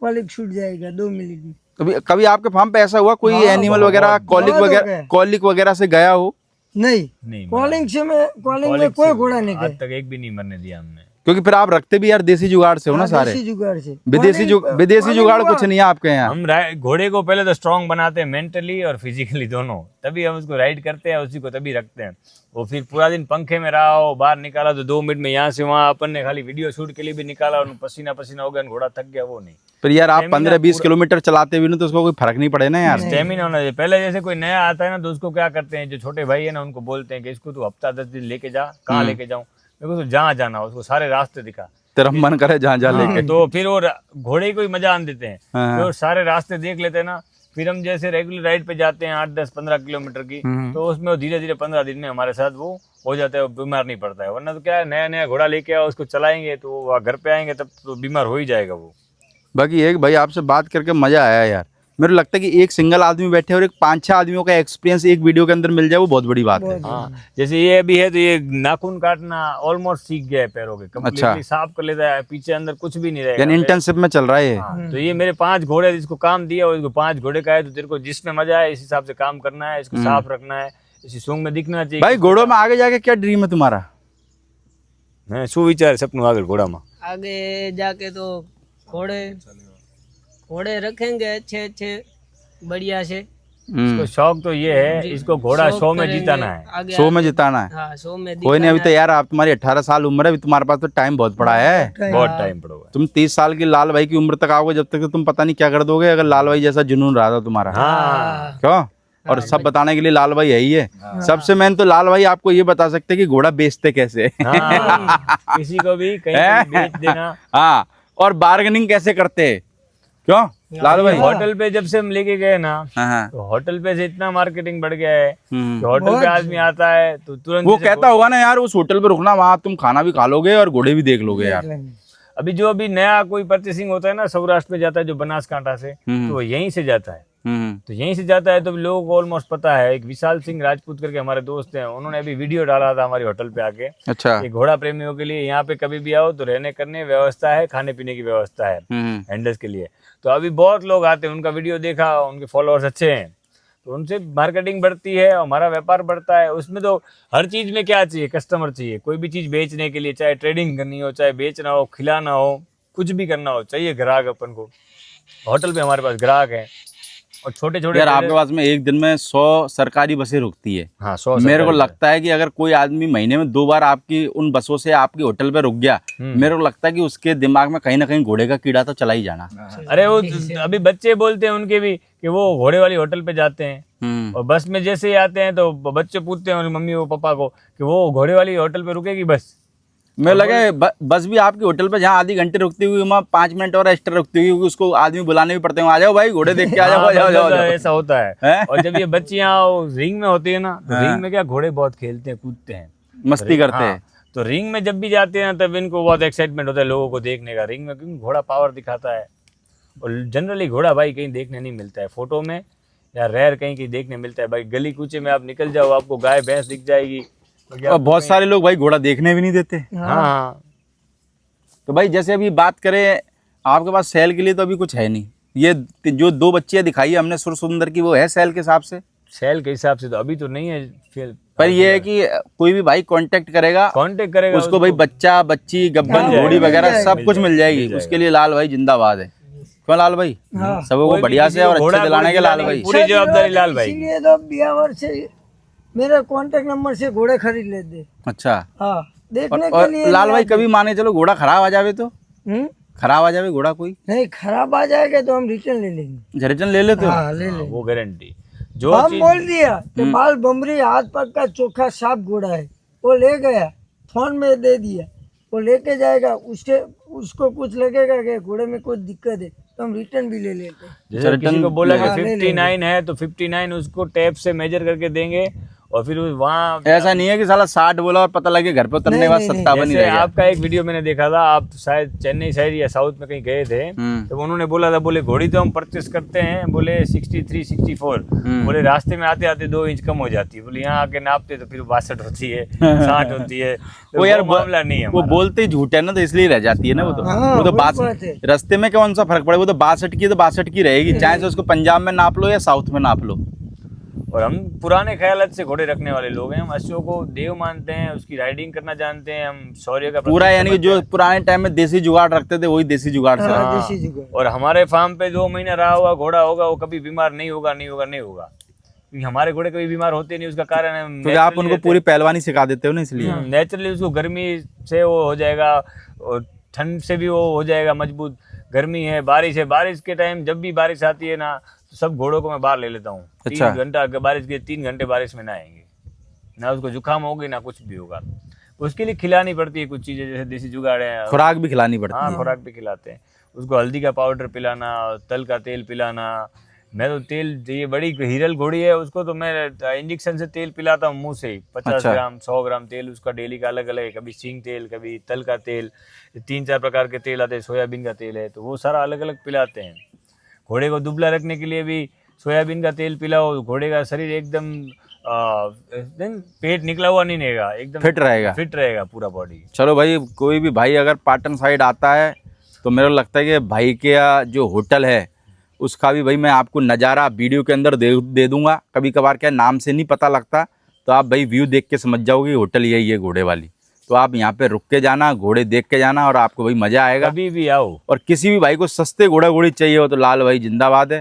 कॉलिक छूट जाएगा 2 मिनट में। कभी कभी आपके फार्म पे ऐसा हुआ कोई हाँ, एनिमल वगैरह बहुत हो गया। कॉलिक वगैरह से गया हो? नहीं, नहीं, कॉलिंग में कोई घोड़ा नहीं आज गया। तक एक भी नहीं मरने दिया हमने। क्योंकि फिर आप रखते भी यार देसी जुगाड़ से हो ना सारे, देसी जुगाड़ से। विदेशी जुगाड़ कुछ नहीं है आपके यहाँ। हम घोड़े को पहले तो स्ट्रांग बनाते हैं मेंटली और फिजिकली दोनों, तभी हम उसको राइड करते हैं, उसी को तभी रखते हैं। वो फिर पूरा दिन पंखे में रहा हो, बाहर निकाला तो 2 मिनट में यहाँ से वहाँ, अपन ने खाली वीडियो शूट के लिए भी निकाला और पसीना पसीना हो गया, घोड़ा थक गया, वो नहीं। पर यार आप 15-20 किलोमीटर चलाते भी ना तो उसको कोई फर्क नहीं पड़े ना यार। स्टेमिना होना चाहिए। पहले जैसे कोई नया आता है ना तो उसको क्या करते हैं, जो छोटे भाई है ना उनको बोलते हैं कि इसको तू हफ्ता 10 दिन लेके जा। कहाँ लेके जाऊँ? मेरे को तो जहाँ जाना हो उसको सारे रास्ते दिखा, तेरा मन करे जहाँ जा लेके। तो फिर वो घोड़े को ही मजा आन देते हैं, हाँ। फिर वो सारे रास्ते देख लेते हैं ना। फिर हम जैसे रेगुलर राइड पे जाते हैं 8-10-15 किलोमीटर की, तो उसमें वो धीरे धीरे 15 दिन में हमारे साथ वो हो जाता है, वो बीमार नहीं पड़ता है। वरना तो क्या है, नया नया घोड़ा लेके आओ, उसको चलाएंगे तो वो घर पे आएंगे तब तो बीमार हो ही जाएगा वो। बाकी एक भाई आपसे बात करके मजा आया यार। मेरे को लगता है कि एक सिंगल आदमी बैठे और एक 5-6 आदमियों का एक्सपीरियंस एक वीडियो के अंदर मिल जाए, वो बहुत बड़ी बात है। हाँ, जैसे ये अभी है तो ये नाखून काटना ऑलमोस्ट सीख गया है पैरों के, कंप्लीटली साफ कर लेता है, पीछे अंदर कुछ भी नहीं रहेगा। यानी इंटर्नशिप में चल रहा है ये। हाँ, तो ये मेरे 5 घोड़े जिसको काम दिया और इसको 5 घोड़े का है, तो तेरे को जिसमें मजा है इस हिसाब से काम करना है, इसको साफ रखना है, इसी सूंग में दिखना चाहिए। भाई घोड़ों में आगे जाके क्या ड्रीम है तुम्हारा? मैं सुविचार सपनों आगे घोड़ा में आगे जाके तो घोड़े रखेंगे अच्छे अच्छे बढ़िया से। इसको शौक तो ये है, इसको घोड़ा शौक शो में करेंगे, जिताना है। आगे 100 में जिताना है। हाँ 100 में कोई नहीं, अभी दिखाना तो यार आप तुम्हारी 18 साल उम्र है, अभी तुम्हारे पास तो टाइम बहुत पड़ा है। बहुत टाइम पड़ा हुआ है। तुम 30 साल की लाल भाई की उम्र तक आओगे, जब तक तो तुम पता नहीं क्या कर दोगे, अगर लाल भाई जैसा जुनून रहा था तुम्हारा। हाँ, क्यों? और सब बताने के लिए लाल भाई है ही है। सबसे मेन तो लाल भाई आपको ये बता सकते हैं कि घोड़ा बेचते कैसे। हाँ, किसी को भी कहीं पे भी बेच देना। हाँ, और बार्गेनिंग कैसे करते हैं? क्यों लाल भाई? होटल पे जब से हम लेके गए ना, हाँ, तो होटल पे से इतना मार्केटिंग बढ़ गया है हम्म। कि होटल पे आदमी आता है तो तुरंत वो जैसे कहता होगा ना यार उस होटल पे रुकना, वहां तुम खाना भी खा लोगे और घोड़े भी देख लोगे यार। अभी नया कोई परचेसिंग होता है ना, सौराष्ट्र में जाता है जो बनासकांठा से, तो वो यहीं से जाता है। तो यहीं से जाता है तो लोगों को ऑलमोस्ट पता है। एक विशाल सिंह राजपूत करके हमारे दोस्त हैं, उन्होंने अभी वीडियो डाला था हमारे होटल पे आके। अच्छा। ये घोड़ा प्रेमियों के लिए यहाँ पे कभी भी आओ तो रहने करने व्यवस्था है, खाने पीने की व्यवस्था है हैंडल्स के लिए। तो अभी बहुत लोग आते हैं, उनका वीडियो देखा, उनके फॉलोअर्स अच्छे हैं तो उनसे मार्केटिंग बढ़ती है, हमारा व्यापार बढ़ता है। उसमें तो हर चीज में क्या चाहिए, कस्टमर चाहिए। कोई भी चीज बेचने के लिए, चाहे ट्रेडिंग करनी हो, चाहे बेचना हो, खिलाना हो, कुछ भी करना हो, चाहिए ग्राहक अपन को। होटल पे हमारे पास ग्राहक है और छोटे छोटे यार आपके पास में एक दिन में 100 सरकारी बसें रुकती है। हाँ, 100 मेरे को लगता है कि अगर कोई आदमी महीने में 2 बार आपकी उन बसों से आपकी होटल पे रुक गया, मेरे को लगता है कि उसके दिमाग में कहीं ना कहीं घोड़े का कीड़ा तो चला ही जाना। अरे वो अभी बच्चे बोलते हैं उनके भी कि वो घोड़े वाली होटल पे जाते हैं और बस में जैसे ही आते हैं तो बच्चे पूछते हैं उनकी मम्मी और पापा को कि वो घोड़े वाली होटल पे रुकेगी बस। मेरे लगे बस भी आपकी होटल पे जहाँ आधी घंटे रुकती हुई वहाँ 5 मिनट और एक्स्ट्रा रुकती हुई, क्योंकि उसको आदमी बुलाने भी पड़ते हैं, आ जाओ भाई घोड़े देख के आ जाओ, जाओ जाओ जाओ। ऐसा होता है। और जब ये बच्चियां रिंग में होती है ना, तो रिंग में क्या घोड़े बहुत खेलते हैं, कूदते हैं, मस्ती करते हैं। तो रिंग में जब भी जाते हैं तब इनको बहुत एक्साइटमेंट होता है लोगों को देखने का रिंग में, क्योंकि घोड़ा पावर दिखाता है। और जनरली घोड़ा भाई कहीं देखने नहीं मिलता है, फोटो में या रेयर कहीं कहीं देखने मिलता है। भाई गली कूचे में आप निकल जाओ, आपको गाय भैंस दिख जाएगी। और बहुत सारे लोग भाई घोड़ा देखने भी नहीं देते। हाँ, तो भाई जैसे अभी बात करें आपके पास सेल के लिए तो अभी कुछ है नहीं। ये जो 2 बच्चियां दिखाई है हमने सुर सुंदर की, वो है सेल के हिसाब से? सेल के हिसाब से तो अभी तो नहीं है फिर, पर ये है कि कोई भी भाई कांटेक्ट करेगा उसको भाई बच्चा बच्ची गब्बन घोड़ी वगैरह सब कुछ मिल जाएगी। उसके लिए लाल भाई जिंदाबाद है। क्यों लाल भाई? सबको को बढ़िया से और अच्छे दिलाने के लाल भाई, पूरी जवाबदारी लाल भाई। इसीलिए तो बिहावर से मेरा कांटेक्ट नंबर से घोड़े खरीद लेते। अच्छा। हाँ, देखने के और लिए लाल भाई कभी माने चलो घोड़ा खराब आ जावे तो? खराब आ जावे घोड़ा कोई? नहीं, खराब आ जाएगा तो हम रिटर्न ले लेंगे। रिटर्न ले लेते हो? हाँ, ले लेंगे। वो गारंटी जो हम बोल दिया कि बाल बमरी हाथ पग का चोखा साफ घोड़ा है, वो ले गया, फोन में दे दिया, वो लेके जाएगा। उसको कुछ लगेगा कि घोड़े में कुछ दिक्कत है तो हम रिटर्न भी ले लेते हैं। जैसे किसी को बोला कि 59 है तो 59 उसको टेप से मेजर करके देंगे और फिर वहाँ ऐसा नहीं है कि साला 60 बोला और पता लगे घर पे उतरने के बाद 57 ही रह गया। आपका एक वीडियो मैंने देखा था, आप शायद चेन्नई साइड या साउथ में कहीं गए थे, तो उन्होंने बोला था, बोले घोड़ी तो हम परचेस करते हैं, बोले 63 64, बोले रास्ते में आते आते 2 इंच कम हो जाती है, बोले यहाँ आके नापते तो फिर 62 होती है 60 होती है। तो वो यार मामला नहीं है, वो बोलते ही झूठ है ना, तो इसलिए रह जाती है ना। वो तो हाँ, वो तो बात है। रास्ते में कौन सा फर्क पड़े, वो तो 62 की तो 62 की रहेगी, चाहे से उसको पंजाब में नाप लो या साउथ में नाप लो। और हम पुराने ख्यालात से घोड़े रखने वाले लोग हैं। हम अश्व को देव मानते हैं, उसकी राइडिंग करना जानते हैं, हम शौर्य का पूरा प्रतीक यानी कि समझते जो हैं। पुराने टाइम में देसी जुगाड़ रखते थे वही देसी जुगाड़ से हाँ, रखते देसी जुगाड़। और हमारे फार्म पे 2 महीना रहा हुआ घोड़ा होगा, वो कभी बीमार नहीं होगा, नहीं होगा, नहीं होगा, क्योंकि हमारे घोड़े कभी बीमार होते नहीं। उसका कारण है हैं। तो आप उनको पूरी पहलवानी सिखा देते हो ना, इसलिए नेचुरली उसको गर्मी से वो हो जाएगा और ठंड से भी वो हो जाएगा मजबूत। गर्मी है, बारिश है, बारिश के टाइम जब भी बारिश आती है ना, तो सब घोड़ों को मैं बाहर ले लेता हूँ। अच्छा। 3 घंटा बारिश के 3 घंटे बारिश में नहाएंगे, ना उसको जुकाम होगी ना कुछ भी होगा। उसके लिए खिलानी पड़ती है कुछ चीज़ें, जैसे देसी जुगाड़ है, खुराक भी खिलानी पड़ती हाँ है। खुराक भी खिलाते हैं उसको। हल्दी का पाउडर पिलाना, तल का तेल पिलाना। मैं तो तेल, ये बड़ी हीरल घोड़ी है, उसको तो मैं इंजेक्शन से तेल पिलाता हूँ मुंह से ही। 50 अच्छा। ग्राम 100 ग्राम तेल उसका डेली का अलग अलग है। कभी सींग तेल, कभी तल का तेल, 3-4 प्रकार के तेल आते हैं। सोयाबीन का तेल है, तो वो सारा अलग अलग पिलाते हैं। घोड़े को दुबला रखने के लिए भी सोयाबीन का तेल पिलाओ, घोड़े का शरीर एकदम पेट निकला हुआ नहीं रहेगा, एकदम फिट रहेगा पूरा बॉडी। चलो भाई, कोई भी भाई अगर पाटन साइड आता है तो मेरे को लगता है कि भाई के जो होटल है उसका भी भाई मैं आपको नज़ारा वीडियो के अंदर दे दूंगा। कभी कभार क्या नाम से नहीं पता लगता, तो आप भाई व्यू देख के समझ जाओगे होटल यही है घोड़े वाली। तो आप यहाँ पे रुक के जाना, घोड़े देख के जाना और आपको भाई मज़ा आएगा। कभी भी आओ। और किसी भी भाई को सस्ते घोड़ा घोड़ी चाहिए हो तो लाल भाई जिंदाबाद है।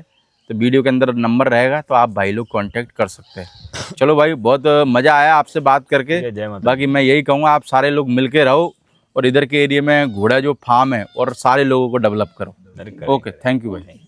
तो वीडियो के अंदर नंबर रहेगा, तो आप भाई लोग कांटेक्ट कर सकते हैं। चलो भाई, बहुत मज़ा आया आपसे बात करके। जय माता। बाकी मैं यही कहूँगा, आप सारे लोग मिल के रहो और इधर के एरिया में घोड़ा जो फार्म है और सारे लोगों को डेवलप करो। ओके, थैंक यू भाई।